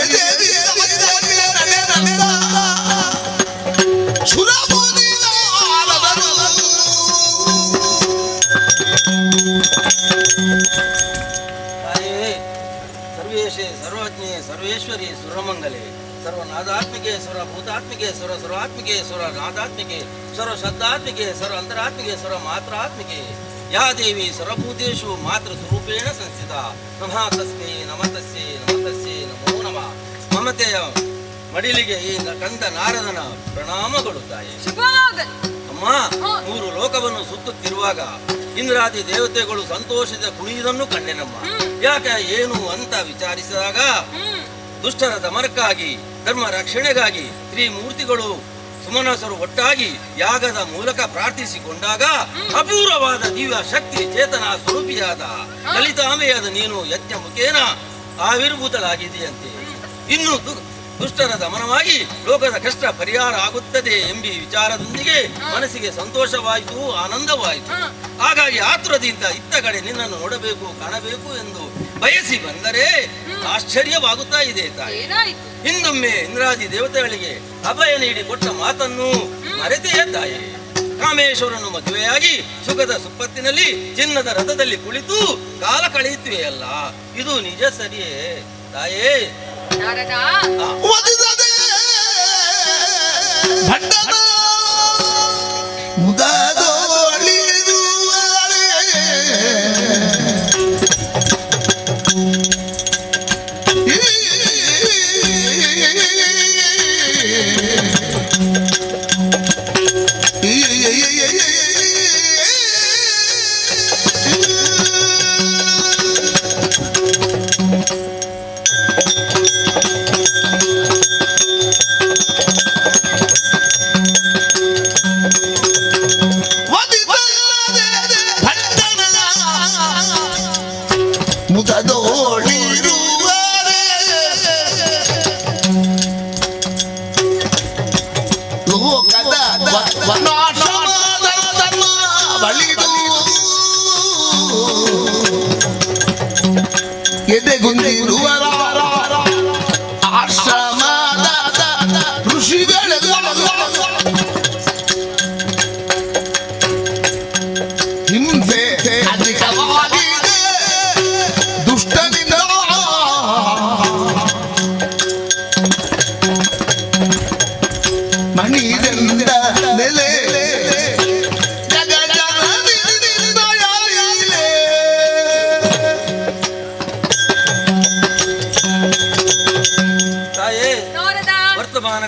ಸರ್ವೇಶೇ ಸರ್ವಜ್ಞೆ ಸರ್ವೇಶ್ವರಿ ಸುರಮಂಗಲೆ ಸರ್ವನಾದಾತ್ಮಿಕೆ ಸರ್ವಭೂತಾತ್ಮಿಕೆ ಸರ್ವಾತ್ಮಿಕೆ ಸರ್ವನಾದಾತ್ಮಿಕೆ ಸರ್ವಶಬ್ದಾತ್ಮಿಕೆ ಸರ್ವ ಅಂತರಾತ್ಮಿಕೆ ಸರ್ವ ಮಾತ್ರಾತ್ಮಿಕೆ ಯಾ ದೇವಿ ಸರ್ವಭೂತೇಷು ಮಾತೃ ಸ್ವರೂಪೇಣ ಸಂಸ್ಥಿತ ನಮಃ ತಸ್ಮೈ ನಮತಸ್ಯೈ ನಮತಸ್ಯೈ ನಮೋ ನಮಃ. ಮಮತೆಯ ಮಡಿಲಿಗೆ ಈ ಕಂದ ನಾರದನ ಪ್ರಣಾಮಗಳು ತಾಯಿ. ಅಮ್ಮ, 3 ಲೋಕವನ್ನು ಸುತ್ತುತ್ತಿರುವಾಗ ಇಂದ್ರಾದಿ ದೇವತೆಗಳು ಸಂತೋಷದ ಕುಣಿಯುವುದನ್ನು ಕಂಡೆನಮ್ಮ. ಯಾಕೆ ಏನು ಅಂತ ವಿಚಾರಿಸಿದಾಗ ದುಷ್ಟರ ದಮನಕ್ಕಾಗಿ ಧರ್ಮ ರಕ್ಷಣೆಗಾಗಿ ತ್ರಿಮೂರ್ತಿಗಳು ಸುಮನಸರು ಒಟ್ಟಾಗಿ ಯಾಗದ ಮೂಲಕ ಪ್ರಾರ್ಥಿಸಿಕೊಂಡಾಗ ಅಪೂರ್ವವಾದ ದಿವ್ಯ ಶಕ್ತಿ ಚೇತನ ಸ್ವರೂಪಿಯಾದ ಲಲಿತಾಂಬೆಯಾದ ನೀನು ಯಜ್ಞ ಮುಖೇನ ಆವಿರ್ಭೂತಳಾಗಿದೆಯಂತೆ. ಇನ್ನು ದುಷ್ಟರ ದಮನವಾಗಿ ಲೋಕದ ಕಷ್ಟ ಪರಿಹಾರ ಆಗುತ್ತದೆ ಎಂಬ ವಿಚಾರದೊಂದಿಗೆ ಮನಸ್ಸಿಗೆ ಸಂತೋಷವಾಯಿತು, ಆನಂದವಾಯಿತು. ಹಾಗಾಗಿ ಆತುರದಿಂದ ಇತ್ತ ಕಡೆ ನಿನ್ನನ್ನು ನೋಡಬೇಕು, ಕಾಣಬೇಕು ಎಂದು ಬಯಸಿ ಬಂದರೆ ಆಶ್ಚರ್ಯವಾಗುತ್ತಾ ಇದೆ ತಾಯಿ. ಹಿಂದೊಮ್ಮೆ ಇಂದ್ರಾದಿ ದೇವತೆಗಳಿಗೆ ಅಭಯ ನೀಡಿ ಕೊಟ್ಟ ಮಾತನ್ನು ಮರೆತೆಯೇ ತಾಯಿ. ಕಾಮೇಶ್ವರನು ಮದುವೆಯಾಗಿ ಸುಖದ ಸುಪ್ಪತ್ತಿನಲ್ಲಿ ಚಿನ್ನದ ರಥದಲ್ಲಿ ಕುಳಿತು ಕಾಲ ಕಳೆಯುತ್ತವೆಯಲ್ಲ, ಇದು ನಿಜ ಸರಿಯೇ ತಾಯೇ?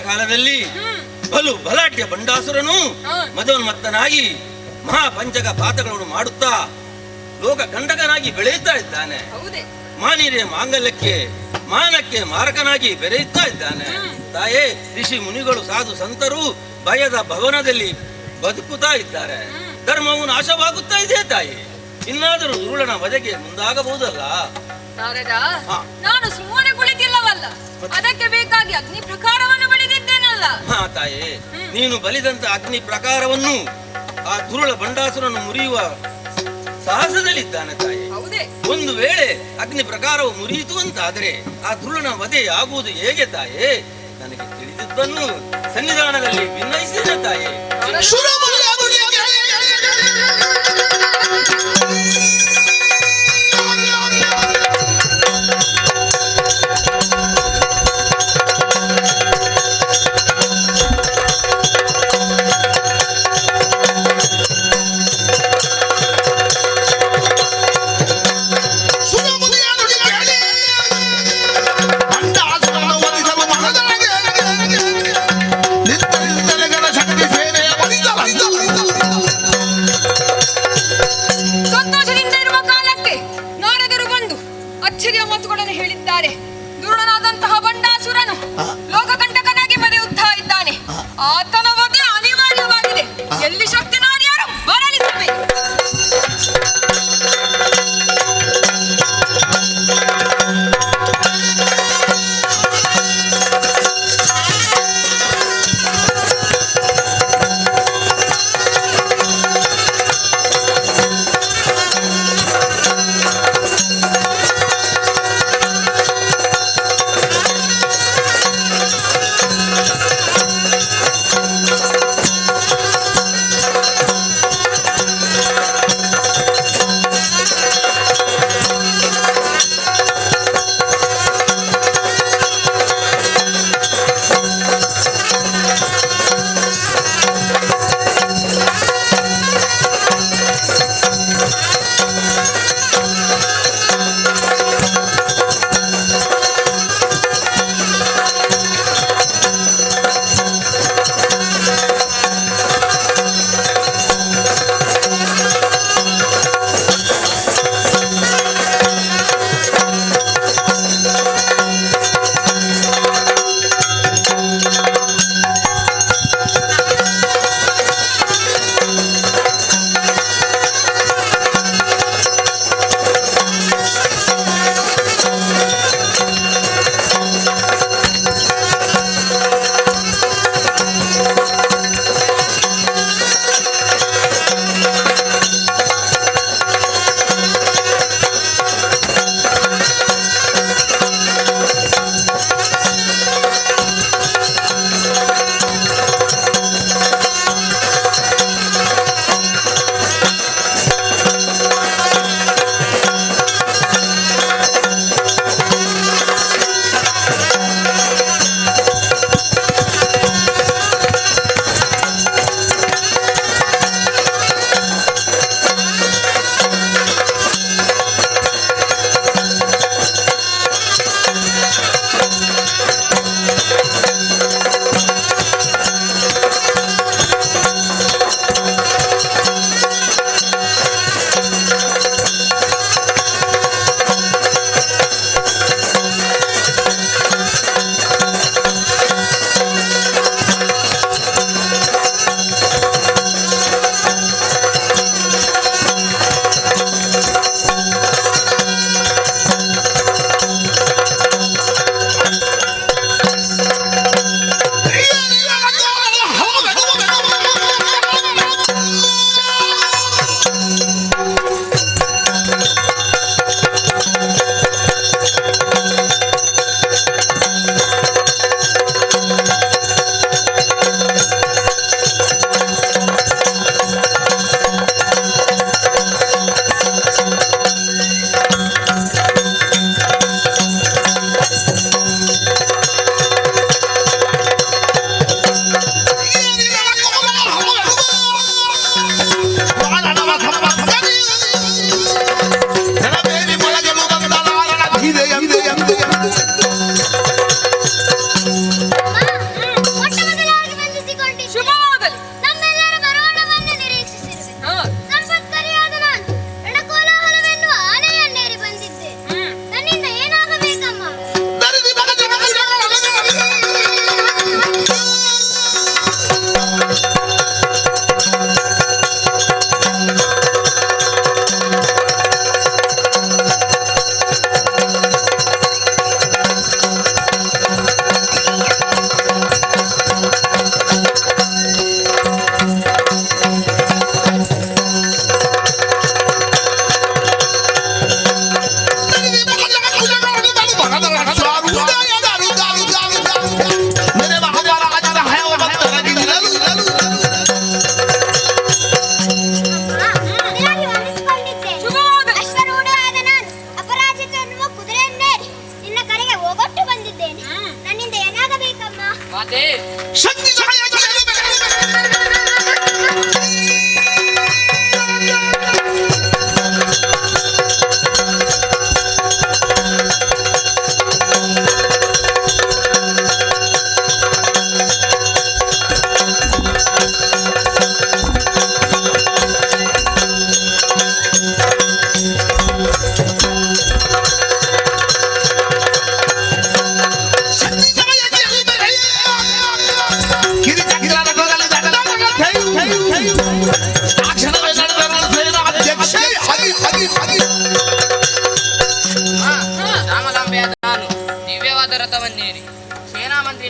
ಕಾಲದಲ್ಲಿ ಬಲು ಬಲಾಢ್ಯ ಬಂಡಾಸುರನು ಮದೋನ್ಮತ್ತನಾಗಿ ಮಹಾಪಂಚಕ ಪಾತಗಳನ್ನು ಮಾಡುತ್ತಾ ಲೋಕ ಕಂಡಕನಾಗಿ ಬೆಳೆಯುತ್ತಾ ಇದ್ದಾನೆ. ಮಾನಿರೆ ಮಾಂಗಲ್ಯಕ್ಕೆ ಮಾನಕ್ಕೆ ಮಾರಕನಾಗಿ ಬೆರೆಯುತ್ತಾ ಇದ್ದಾನೆ. ತಾಯೇ, ಋಷಿ ಮುನಿಗಳು ಸಾಧು ಸಂತರು ಭಯದ ಭವನದಲ್ಲಿ ಬದುಕುತ್ತಾ ಇದ್ದಾರೆ. ಧರ್ಮವು ನಾಶವಾಗುತ್ತಾ ಇದೆ ತಾಯಿ. ಇನ್ನಾದರೂ ದುರುಳನ ವಧೆಗೆ ಮುಂದಾಗಬಹುದಲ್ಲ. ನಾರದ, ನಾನು ಸುಮ್ಮನೆ ಕುಳಿತಿಲ್ಲವಲ್ಲ, ಅದಕ್ಕೆ ಬೇಕಾಗಿ ಅಗ್ನಿ ಪ್ರಕಾರವನ್ನು ಬಳಿದಿದ್ದೇನಲ್ಲ. ಹಾ ತಾಯೇ, ನೀನು ಬಲಿದಂತ ಅಗ್ನಿ ಪ್ರಕಾರವನ್ನು ಆ ದುರುಳ ಬಂಡಾಸುರನ್ನು ಮುರಿಯುವ ಸಾಹಸದಲ್ಲಿದ್ದಾನೆ ತಾಯಿ. ಹೌದೇ? ಒಂದು ವೇಳೆ ಅಗ್ನಿ ಪ್ರಕಾರವು ಮುರಿಯಿತು ಅಂತಾದರೆ ಆ ದುರುಳನ ವಧೆ ಆಗುವುದು ಹೇಗೆ ತಾಯೇ? ನನಗೆ ತಿಳಿದಿದ್ದನ್ನು ಸನ್ನಿಧಾನದಲ್ಲಿ ಭಿನ್ನಯಿಸಿದ ತಾಯೇ. ಸಂತೋಷದಿಂದ ಇರುವ ಕಾಲಕ್ಕೆ ನಾರದರು ಬಂದು ಅಚ್ಚರಿಯ ಮಾತುಗಳನ್ನು ಹೇಳಿದ್ದಾರೆ. ದುರುಳನಾದಂತಹ ಬಂಡಾಸುರನು ಲೋಕಕಂಟಕನಾಗಿ ಮೆರೆಯುತ್ತಾ ಇದ್ದಾನೆ. ಆತನ ವಧೆ ಅನಿವಾರ್ಯವಾಗಿದೆ. ಎಲ್ಲಿ ಶಕ್ತಿ ನಾರ್ಯಾರು ಬರಲಿಸಬೇಕು.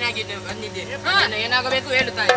ಬಂದಿದ್ದೇನೆ ಏನಾಗಬೇಕು ಹೇಳುತ್ತಾರೆ.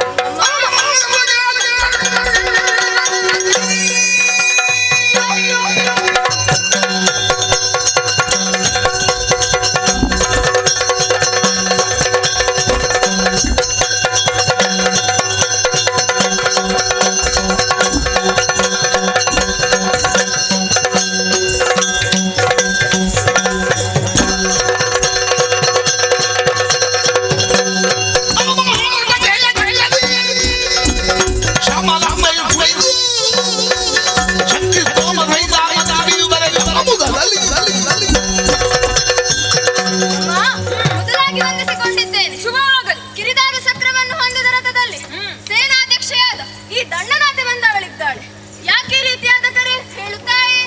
ಮೊದಲಾಗಿ ವಂದಿಸಿಕೊಂಡಿದ್ದೇನೆ. ಶುಭವಾಗಲಿ. ಕಿರಿದಾದ ಚಕ್ರವನ್ನು ಹೊಂದಿದ ರಥದಲ್ಲಿ ಸೇನಾಧ್ಯಕ್ಷೆಯಾದ ಈ ದಂಡನಾಥ ಬಂದವಳಿದ್ದಾಳೆ. ಯಾಕೆ ಈ ರೀತಿಯಾದ ಕರೆ ಹೇಳುತ್ತಾಯಿ?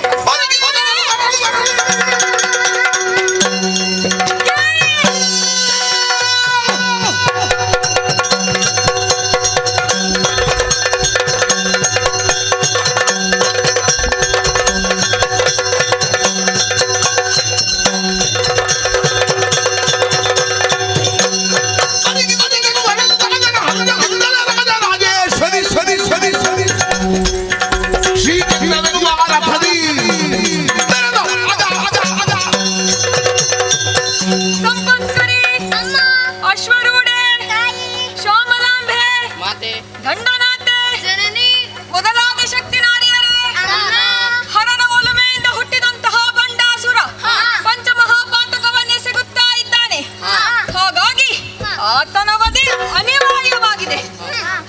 ಸಂಪತ್ಕರಿ, ಅಶ್ವರೂಢೆ, ಶ್ಯಾಮಲಾಂಬೆ, ದಂಡನಾಥೆ, ಜನನಿ ಮೊದಲಾದ ಶಕ್ತಿ ನಾರಿಯರೇ, ಹರನ ಒಲುಮೆಯಿಂದ ಹುಟ್ಟಿದಂತಹ ಬಂಡಾಸುರ ಪಂಚಮಹಾಪಾತಕವನ್ನೆಸಗುತ್ತಾ ಇದ್ದಾನೆ. ಹಾಗಾಗಿ ಆತನ ವಧೆ ಅನಿವಾರ್ಯವಾಗಿದೆ.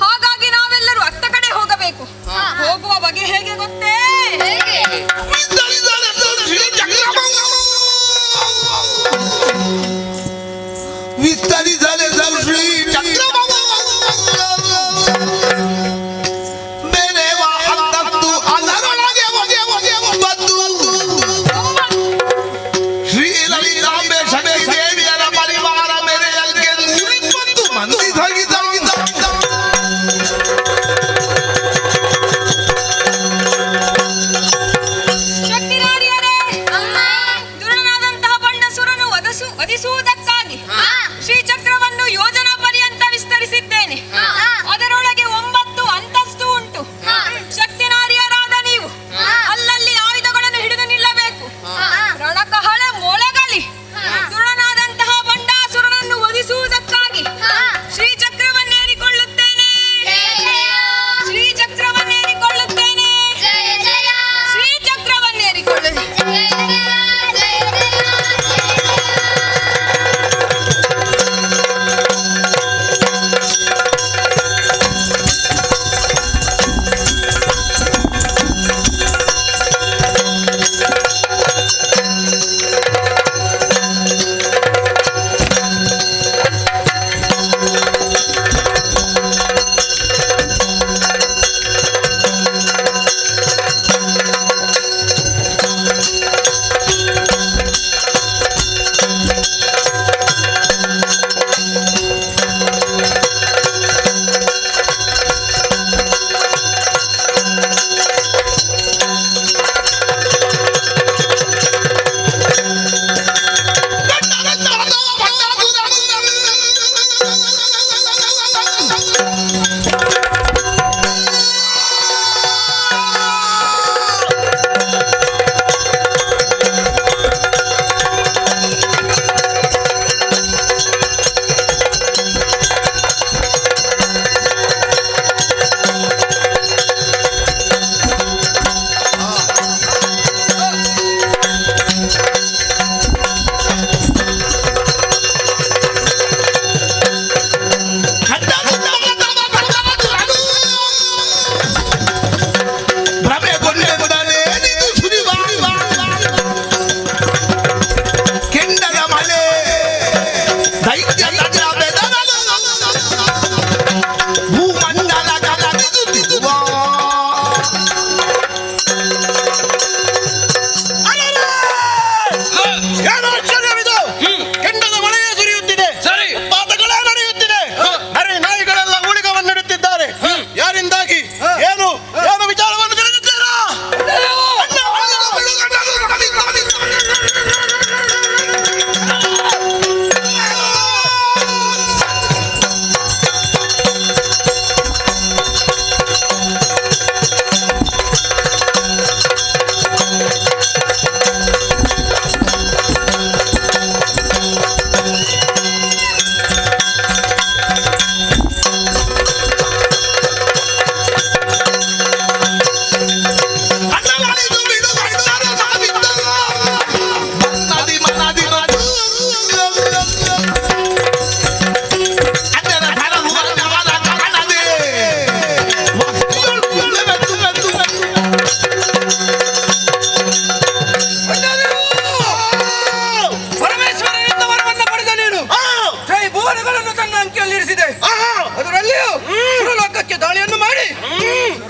ಹಾಗಾಗಿ ನಾವೆಲ್ಲರೂ ಅತ್ತ ಕಡೆ ಹೋಗಬೇಕು. ಹೋಗುವ ಬಗೆ ಹೇಗೆ ಗೊತ್ತೇ? विस्तारित झाले श्री चंद्रबाबा मेरे वाहन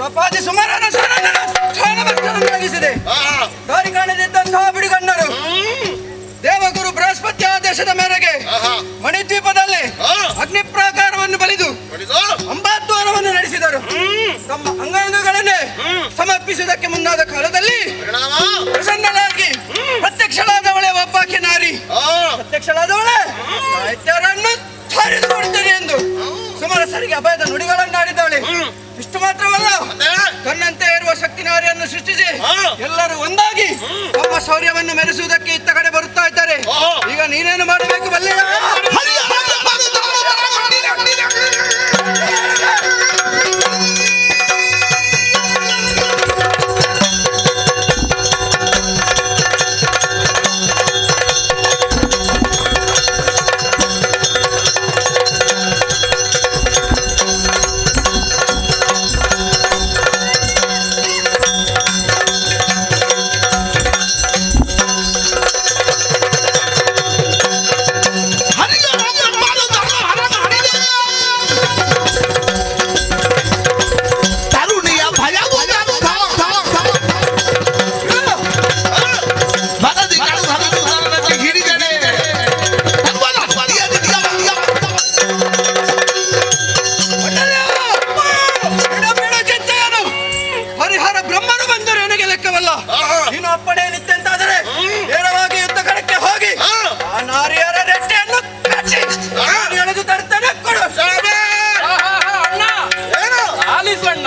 ಪಾಪಾದಿ ಸುಮಾರನ ಸ್ಥಾನಭ್ರಷ್ಟರನ್ನಾಗಿಸಿದೆ. ದಾರಿ ಕಾಣದಿದ್ದಂತಹ ಬಿಡಿಗಣ್ಣರು ದೇವಗುರು ಬೃಹಸ್ಪತಿ ಆದೇಶದ ಮೇರೆಗೆ ಮಣಿದ್ವೀಪದಲ್ಲಿ ಅಗ್ನಿ ಪ್ರಾಕಾರವನ್ನು ಬಲಿದು ಅಂಬಾದ್ವಾರವನ್ನು ನಡೆಸಿದರು. ತಮ್ಮ ಅಂಗಾಂಗಗಳನ್ನೇ ಸಮರ್ಪಿಸುವುದಕ್ಕೆ ಮುಂದಾದ ಕಾಲದಲ್ಲಿ ಪ್ರಸನ್ನಳಾಗಿ ಪ್ರತ್ಯಕ್ಷಳಾದವಳೆ ಒಬ್ಬಾಕಿ ನಾರಿ. ಪ್ರತ್ಯಕ್ಷಳಾದವಳೆ ಸಾಹಿತ್ಯರನ್ನು ಸಾರಿದುಕೊಡುತ್ತೇನೆ ಎಂದು ಸುಮರಸರಿಗೆ ಅಭಯದ ನುಡಿಗಳನ್ನಾಡಿದವಳೆ. ಇಷ್ಟು ಮಾತ್ರವಲ್ಲ, ತನ್ನಂತೆ ಇರುವ ಶಕ್ತಿ ನಾರಿಯನ್ನು ಸೃಷ್ಟಿಸಿ ಎಲ್ಲರೂ ಒಂದಾಗಿ ತಮ್ಮ ಶೌರ್ಯವನ್ನು ಮೆರೆಸುವುದಕ್ಕೆ ಇತ್ತ ಕಡೆ ಬರುತ್ತಾ ಇದ್ದಾರೆ. ಈಗ ನೀನೇನು ಮಾಡಬೇಕು ಬಲ್ಲೆಯ?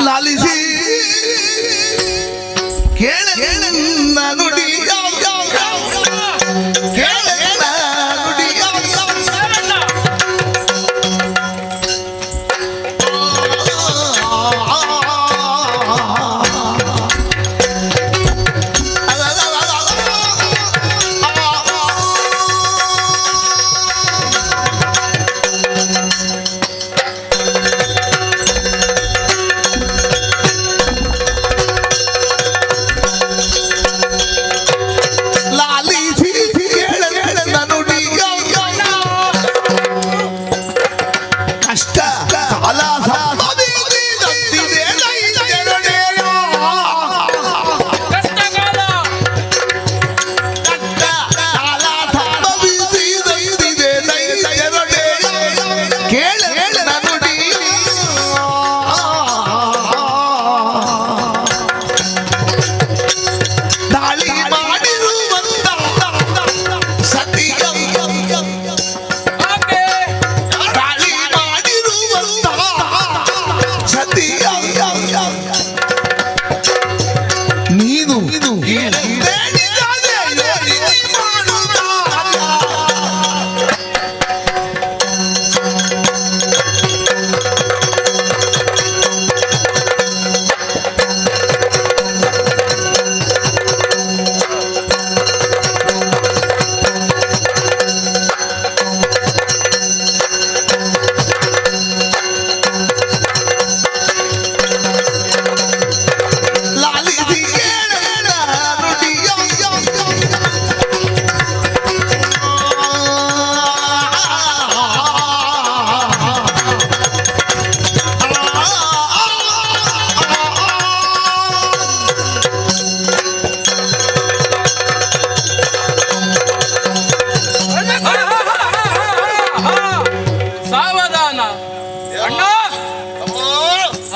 ಲಾಲಿಸಿ ಕೇಳ ನುಡಿ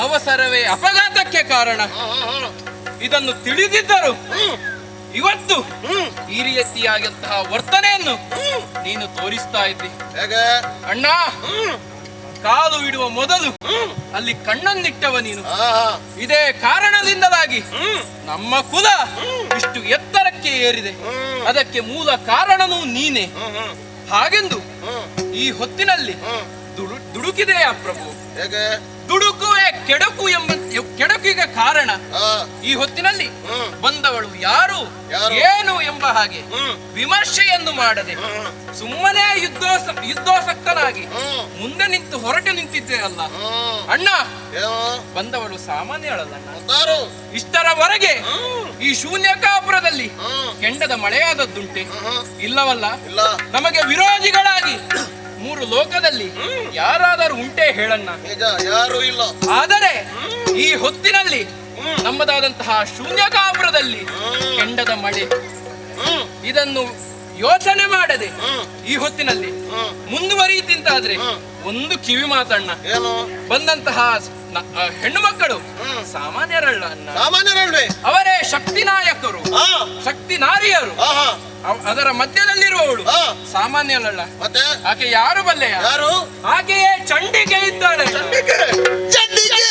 ಅವಸರವೇ ಅಪಘಾತಕ್ಕೆ ಕಾರಣ. ಇದನ್ನು ತಿಳಿದಿದ್ದರು ಇವತ್ತು ಈ ರೀತಿಯಾದಂತಹ ವರ್ತನೆಯನ್ನು ನೀನು ತೋರಿಸ್ತಾ ಇದ್ದಿ. ಅಣ್ಣ, ಕಾಲು ಇಡುವ ಮೊದಲು ಅಲ್ಲಿ ಕಣ್ಣನ್ನಿಟ್ಟವ ನೀನು. ಇದೇ ಕಾರಣದಿಂದಲಾಗಿ ನಮ್ಮ ಕುಲ ಇಷ್ಟು ಎತ್ತರಕ್ಕೆ ಏರಿದೆ. ಅದಕ್ಕೆ ಮೂಲ ಕಾರಣನೂ ನೀನೆ. ಹಾಗೆಂದು ಈ ಹೊತ್ತಿನಲ್ಲಿ ದುಡುಕಿದೆಯಾ ಪ್ರಭು? ದುಡುಕುವೆ ಕೆಡಕು ಎಂಬ ಕೆಡಕಿಗೆ ಕಾರಣ ಈ ಹೊತ್ತಿನಲ್ಲಿ ಬಂದವಳು ಯಾರು ಏನು ಎಂಬ ಹಾಗೆ ವಿಮರ್ಶೆಯನ್ನು ಮಾಡದೆ ಸುಮ್ಮನೆ ಯುದ್ಧೋಸಕ್ತನಾಗಿ ಮುಂದೆ ನಿಂತು ಹೊರಟು ನಿಂತಿದ್ದೆ ಅಲ್ಲ ಅಣ್ಣ. ಬಂದವಳು ಸಾಮಾನ್ಯಳಲ್ಲ. ಇಷ್ಟರವರೆಗೆ ಈ ಶೂನ್ಯಕಾಪುರದಲ್ಲಿ ಕೆಂಡದ ಮಳೆಯಾದದ್ದುಂಟೆ? ಇಲ್ಲವಲ್ಲ. ನಮಗೆ ವಿರೋಧಿಗಳಾಗಿ ಮೂರು ಲೋಕದಲ್ಲಿ ಯಾರಾದರೂ ಉಂಟೆ ಹೇಳಣ್ಣ? ಯಾರು ಇಲ್ಲ. ಆದರೆ ಈ ಹೊತ್ತಿನಲ್ಲಿ ನಮ್ಮದಾದಂತಹ ಶೂನ್ಯಕಾಪುರದಲ್ಲಿ ಕೆಂಡದ ಮಳೆ, ಇದನ್ನು ಯೋಚನೆ ಮಾಡದೆ ಈ ಹೊತ್ತಿನಲ್ಲಿ ಮುಂದುವರಿಯುತ್ತಿಂತಾದ್ರೆ ಒಂದು ಕಿವಿ ಮಾತಣ್ಣ, ಬಂದಂತಹ ಹೆಣ್ಣು ಮಕ್ಕಳು ಸಾಮಾನ್ಯರಲ್ಲ ಅಣ್ಣ, ಸಾಮಾನ್ಯರಲ್ವೇ? ಅವರೇ ಶಕ್ತಿ ನಾಯಕರು, ಶಕ್ತಿ ನಾರಿಯರು. ಅದರ ಮಧ್ಯದಲ್ಲಿರುವವಳು ಸಾಮಾನ್ಯರಲ್ಲ. ಮತ್ತೆ ಆಕೆ ಯಾರು ಬಲ್ಲೆಯ? ಯಾರು? ಆಕೆಯೇ ಚಂಡಿಕೆ ಇದ್ದಾಳೆ. ಚಂಡಿಕೆ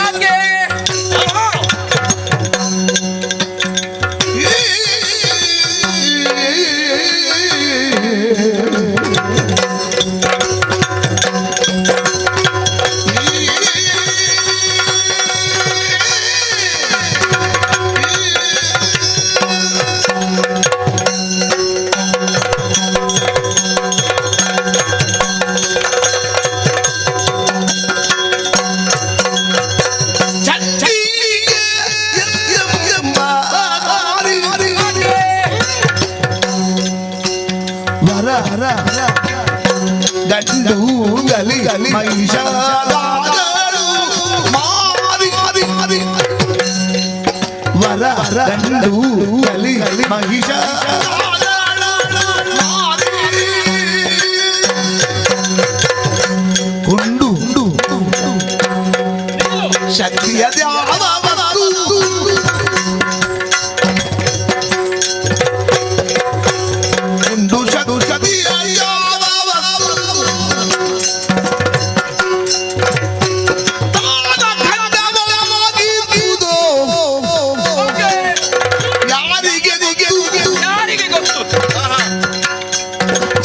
ಆಕೆ ಗಂಡು ಗಲಿ ಗಲಿ ಮಹಿಷಾದಾಗಳು ಮಾರಿ ಮಾರಿ ಮಾರಿ ವರ ಗಂಡು ಗಲಿ ಗಲಿ ಉಂಡು ಶಕ್ತಿಯ ಉಂಡು ಶದು ಶದಿಯ ಯಾರಿಗೆ ಗೊತ್ತು?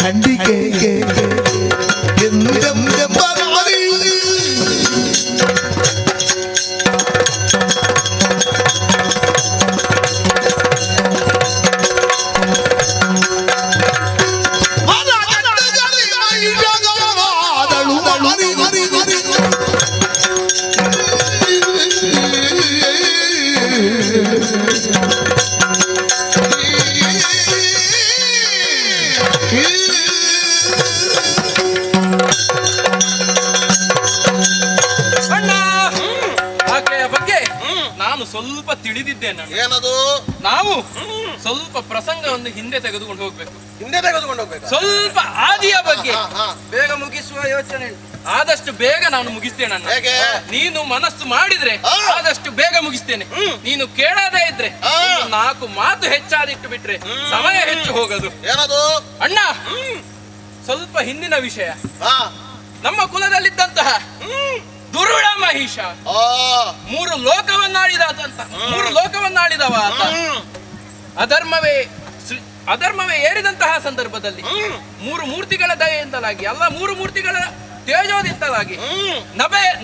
ಚಂಡಿಕೆ ಅಣ್ಣ, ಆಕೆಯ ಬಗ್ಗೆ ನಾನು ಸ್ವಲ್ಪ ತಿಳಿದಿದ್ದೇನೆ. ಏನದು? ನಾವು ಸ್ವಲ್ಪ ಪ್ರಸಂಗವನ್ನು ಹಿಂದೆ ತೆಗೆದುಕೊಂಡು ಹೋಗ್ಬೇಕು. ಹಿಂದೆ ತೆಗೆದುಕೊಂಡು ಹೋಗ್ಬೇಕು. ಸ್ವಲ್ಪ ಆದಿಯ ಬಗ್ಗೆ ಬೇಗ ಮುಗಿಸುವ ಯೋಚನೆ ಉಂಟು. ಆದಷ್ಟು ಬೇಗ ನಾನು ಮುಗಿಸ್ತೇನೆ ಅಣ್ಣ. ಹೇಗೆ? ನೀನು ಮನಸ್ಸು ಮಾಡಿದ್ರೆ ಆದಷ್ಟು ಬೇಗ ಮುಗಿಸ್ತೇನೆ. ನೀನು ಕೇಳದೇ ಇದ್ರೆ ಒಂದು 4 ಮಾತು ಹೆಚ್ಚಾದಿಟ್ಟು ಬಿಟ್ರೆ ಸಮಯ ಹೆಚ್ಚು ಹೋಗದು. ಏನದು? ಅಣ್ಣ, ಸ್ವಲ್ಪ ಹಿಂದಿನ ವಿಷಯ. ಹಾ, ನಮ್ಮ ಕುಲದಲ್ಲಿದ್ದಂತಹ ದುರುಳ ಮಹಿಷ, 3 ಲೋಕವನ್ನಾಳಿದವ ಆತ. ಅಧರ್ಮವೇ ಏರಿದಂತಹ ಸಂದರ್ಭದಲ್ಲಿ 3 ಮೂರ್ತಿಗಳ ದಯೆಯಿಂದಲಾಗಿ, ಅಲ್ಲ 3 ಮೂರ್ತಿಗಳ ತೇಜೋದಿಂದಲಾಗಿ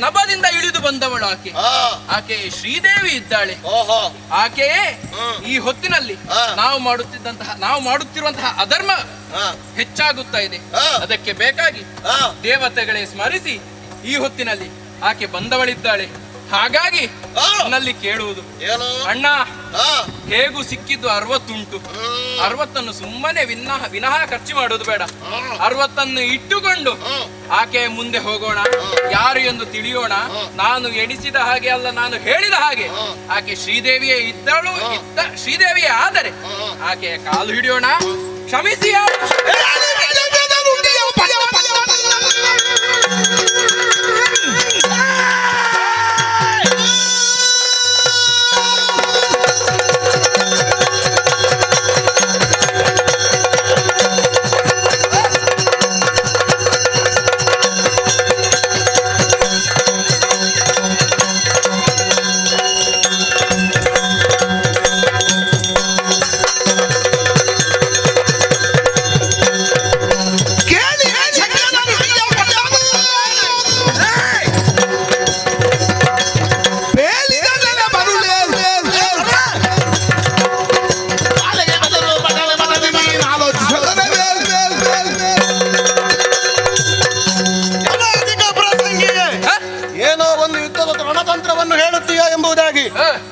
ನಭದಿಂದ ಇಳಿದು ಬಂದವಳು ಆಕೆ. ಆಕೆ ಶ್ರೀದೇವಿ ಇದ್ದಾಳೆ. ಆಕೆಯೇ ಈ ಹೊತ್ತಿನಲ್ಲಿ ನಾವು ಮಾಡುತ್ತಿರುವಂತಹ ಅಧರ್ಮ ಹೆಚ್ಚಾಗುತ್ತಾ ಇದೆ. ಅದಕ್ಕೆ ಬೇಕಾಗಿ ದೇವತೆಗಳೇ ಸ್ಮರಿಸಿ ಈ ಹೊತ್ತಿನಲ್ಲಿ ಆಕೆ ಬಂದವಳಿದ್ದಾಳೆ. ಹಾಗಾಗಿ ನನ್ನಲ್ಲಿ ಕೇಳುವುದು, ಅಣ್ಣ, ಹೇಗೂ ಸಿಕ್ಕಿದ್ದು 60 ಉಂಟು. 60 ಸುಮ್ಮನೆ ವಿನಃ ಖರ್ಚು ಮಾಡುವುದು ಬೇಡ. 60 ಇಟ್ಟುಕೊಂಡು ಆಕೆ ಮುಂದೆ ಹೋಗೋಣ, ಯಾರು ಎಂದು ತಿಳಿಯೋಣ. ನಾನು ಎಣಿಸಿದ ಹಾಗೆ ಅಲ್ಲ, ನಾನು ಹೇಳಿದ ಹಾಗೆ ಆಕೆ ಶ್ರೀದೇವಿಯೇ ಶ್ರೀದೇವಿಯೇ ಆದರೆ ಆಕೆಯ ಕಾಲು ಹಿಡಿಯೋಣ. ಕ್ಷಮಿಸಿ.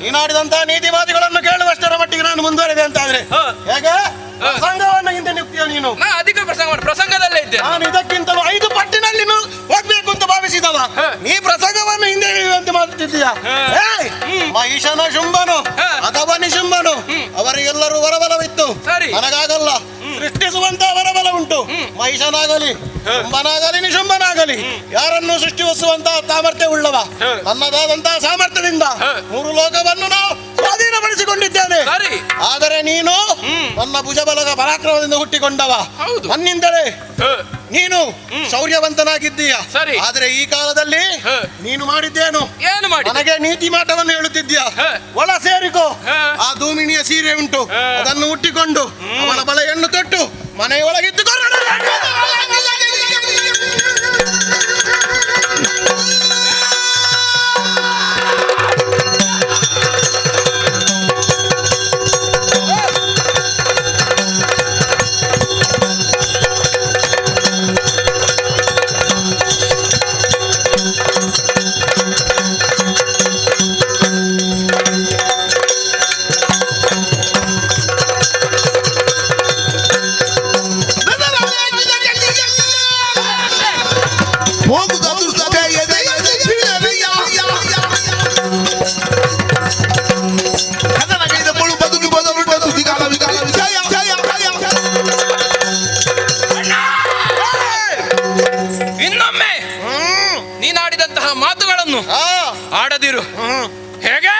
ನೀನಾಡಿದಂತಹ ನೀತಿವಾದಿಗಳನ್ನು ಕೇಳುವಷ್ಟರ ಮಟ್ಟಿಗೆ ನಾನು ಮುಂದುವರೆದೆ ಅಂತಾದ್ರೆ ಹೇಗೆ? ಸಂಘವನ್ನು ಹಿಂದೆ ನಿಂತಿಯ ನೀನು? ನೀನು? ನಾ ಅಧಿಕ ಪ್ರಸಂಗದಲ್ಲೇ ಇದ್ದೇನೆ. ನಾನು ಇದಕ್ಕಿಂತಲೂ 5 ಪಟ್ಟಿನಲ್ಲಿ ಹೋಗ್ಬೇಕು ಅಂತ ಭಾವಿಸಿದವ. ನೀ ಪ್ರಸಂಗವನ್ನು ಹಿಂದೆ ಹಿಡಿಯುವಂತೆ ಮಾಡುತ್ತಿದ್ದೀಯಾ? ಮಹಿಷನ ಶುಂಭನು ಅಥವಾ ನಿಶುಂಭನು ಅವರಿಗೆಲ್ಲರೂ ವರಬಲವಿತ್ತು. ನನಗಾಗಲ್ಲ. ಸೃಷ್ಟಿಸುವಂತ ವರಬಲ ಉಂಟು. ಮಹಿಷನಾಗಲಿ, ಶುಂಭನಾಗಲಿ, ನಿಶುಂಭನಾಗಲಿ ಯಾರನ್ನು ಸೃಷ್ಟಿಸುವಂತಹ ಸಾಮರ್ಥ್ಯ ಉಳ್ಳವ. ನನ್ನದಾದಂತಹ ಸಾಮರ್ಥ್ಯದಿಂದ 3 ಲೋಕವನ್ನು ನಾವು ಸ್ವಾಧೀನಪಡಿಸಿಕೊಂಡಿದ್ದೇನೆ. ಆದರೆ ನೀನು ನನ್ನ ಭುಜಬಲದ ಪರಾಕ್ರಮದಿಂದ ಹುಟ್ಟಿಕೊಂಡವ. ನನ್ನಿಂದಲೇ ನೀನು ಶೌರ್ಯವಂತನಾಗಿದ್ದೀಯ. ಆದರೆ ಈ ಕಾಲದಲ್ಲಿ ನೀನು ಮಾಡಿದ್ದೇನು? ನನಗೆ ನೀತಿ ಮಾಟವನ್ನು ಹೇಳುತ್ತಿದ್ದೀಯ. ಒಳ ಸೇರಿಕೋ. ಆ ಧೂಮಿಣಿಯ ಸೀರೆ ಉಂಟು, ಅದನ್ನು ಹುಟ್ಟಿಕೊಂಡು ಅವಳ ಬಳೆಯನ್ನು ತೊಟ್ಟು ಮನೆಯೊಳಗಿದ್ದುಕೊಂಡು ಇನ್ನೊಮ್ಮೆ ನೀನಾಡಿದಂತಹ ಮಾತುಗಳನ್ನು ಆಡದಿರು. ಹೇಗೆ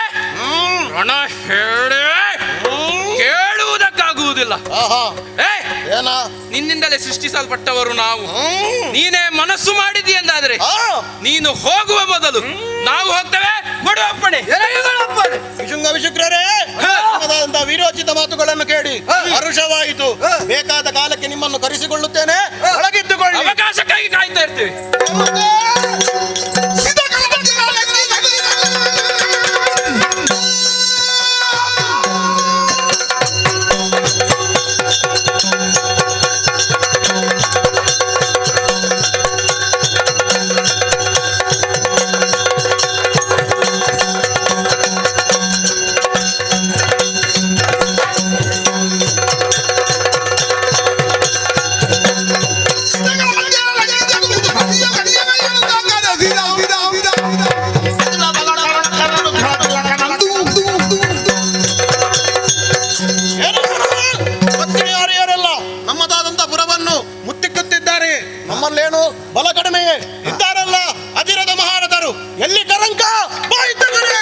ರಣ ಹೇಳಿ ಕೇಳುವುದಕ್ಕಾಗುವುದಿಲ್ಲ. ನಿನ್ನಿಂದಲೇ ಸೃಷ್ಟಿಸಲ್ಪಟ್ಟವರು ನಾವು. ನೀನೇ ಮನಸ್ಸು ಮಾಡಿದಿ ಎಂದಾದ್ರೆ ನೀನು ಹೋಗುವ ಮೊದಲು ನಾವು ಹೋಗ್ತೇವೆ. ಕೊಡುವಪ್ಪಣೆ ವಿಶುಕ್ರರೇ, ವೀರೋಚಿತ ಮಾತುಗಳನ್ನು ಕೇಳಿ ಹರುಷವಾಯಿತು. ಬೇಕಾದ ಕಾಲಕ್ಕೆ ನಿಮ್ಮನ್ನು ಕರೆಸಿಕೊಳ್ಳುತ್ತೇನೆ. ಒಳಗಿದ್ದುಕೊಳ್ಳಿ. ಅವಕಾಶಕ್ಕಾಗಿ ಕಾಯ್ತಾ ಇರ್ತೀವಿ. ನಮ್ಮದಾದಂತ ಪುರವನ್ನು ಮುತ್ತಿಕ್ಕುತ್ತಿದ್ದಾರೆ. ನಮ್ಮಲ್ಲೇನು ಬಲ ಕಡಿಮೆಯೇ ಇದ್ದಾರಲ್ಲ ಅಧಿರದ ಮಹಾರಥರು. ಎಲ್ಲಿ ಕರಂಕ ಬಾಯಿತವರೇ.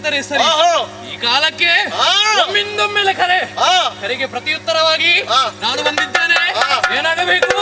ಆದರೆ ಸರಿ. ಈ ಕಾಲಕ್ಕೆ ಒಮ್ಮಿಂದೊಮ್ಮೆಲೆ ಕರೆಗೆ ಪ್ರತಿಯುತ್ತರವಾಗಿ ನಾನು ಬಂದಿದ್ದೇನೆ. ಏನಾಗಬೇಕು?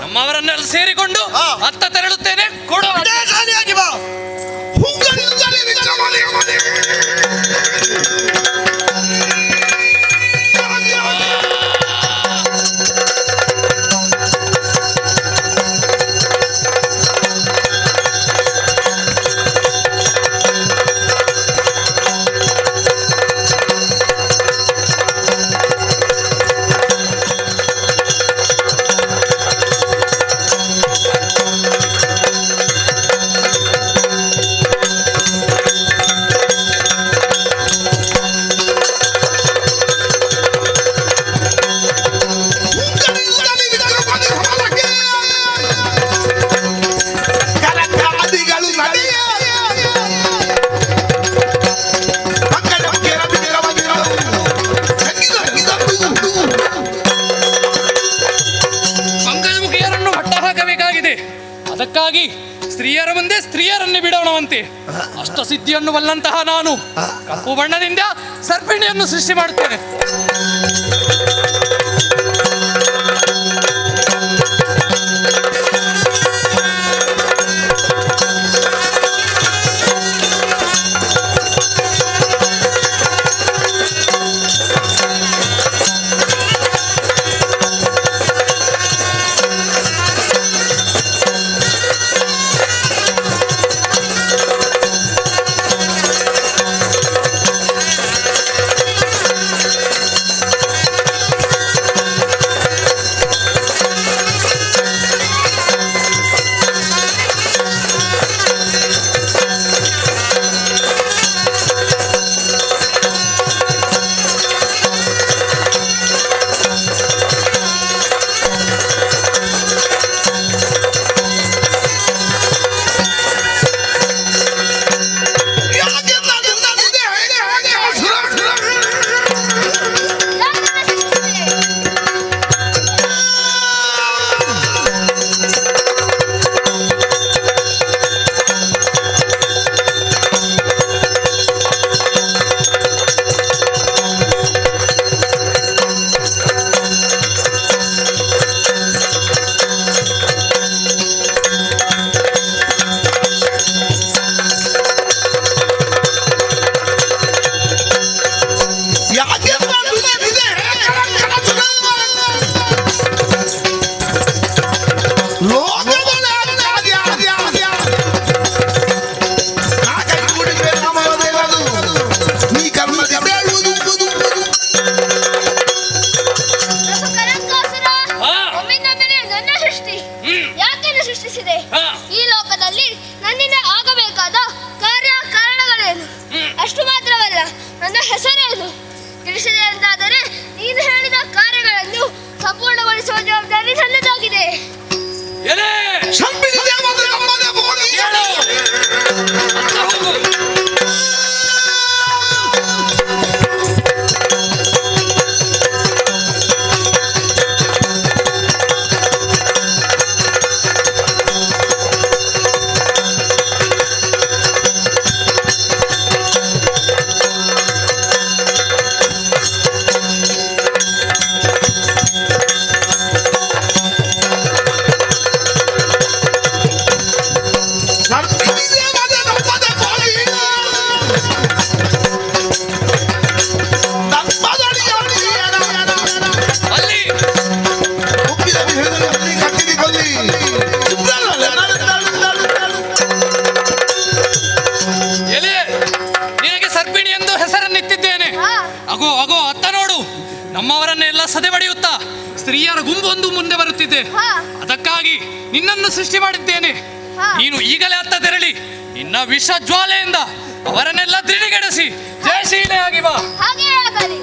ನಮ್ಮವರನ್ನೆಲ್ಲ ಸೇರಿಕೊಂಡು ಅತ್ತ ತೆರಳುತ್ತೇನೆ. ಕೊಡು. ಅದಕ್ಕಾಗಿ ಸ್ತ್ರೀಯರ ಮುಂದೆ ಸ್ತ್ರೀಯರನ್ನೇ ಬಿಡೋಣವಂತೆ. ಅಷ್ಟಸಿದ್ಧಿಯನ್ನು ಬಲ್ಲಂತಹ ನಾನು ಕಪ್ಪು ಬಣ್ಣದಿಂದ ಸರ್ಪಿಣಿಯನ್ನು ಸೃಷ್ಟಿ ಮಾಡುತ್ತೇನೆ. ಈ ಲೋಕದಲ್ಲಿ ನನ್ನಿಂದ ಆಗಬೇಕಾದ ಕಾರ್ಯ ಕಾರಣಗಳೇನು? ಅಷ್ಟು ಮಾತ್ರವಲ್ಲ, ನನ್ನ ಹೆಸರೇನು ತಿಳಿಸಿದೆ ಅಂತಾದರೆ ನೀನು ಹೇಳಿದ ಕಾರ್ಯಗಳನ್ನು ಸಂಪೂರ್ಣಗೊಳಿಸುವ ಜವಾಬ್ದಾರಿ ನನ್ನದಾಗಿದೆ. ಎಲೆ ಶಂಪಿಸಿ ದೇವತೆ ನಮ್ಮದೇ ಭೂಮಿ. ಕೇಳು. ಹೋಗು. ಶಂಪಿಸಿ ದೇವತೆ ನಮ್ಮದೇ ಭೂಮಿ. ನಮ್ಮದಡಿಯ ಅಲ್ಲಿ ಉಪ್ಪಿದ ಹೇಳಿದರೆ ಅಲ್ಲಿ ಕಟ್ಟಿಗೆ ಕೊಲ್ಲಿ. ಎಲೆ ನಿನಗೆ ಸರ್ಪಿಣಿ ಎಂದು ಹೆಸರನ್ನಿತ್ತಿದ್ದೇನೆ. ಅಗೋ ಅಗೋ ಅತ್ತ ನೋಡು, ನಮ್ಮವರನ್ನೆಲ್ಲ ಸದೆ ಬಡಿಯುತ್ತಾ ಸ್ತ್ರೀಯರ ಗುಂಪೊಂದು ಮುಂದೆ ಬರುತ್ತಿದ್ದೆ. ಅದಕ್ಕಾಗಿ ನಿನ್ನನ್ನು ಸೃಷ್ಟಿ ಮಾಡಿದ್ದೇನೆ. ನೀನು ಈಗಲೇ ಅತ್ತ ತೆರಳಿ ನಿನ್ನ ವಿಷ ಜ್ವಾಲೆಯಿಂದ ಅವರನ್ನೆಲ್ಲ ದೃಢೀಕರಿಸಿ ಜಯಶೀಲೆಯಾಗಿ ಬಾ. ಹಾಗೆ ಆಗಲಿ.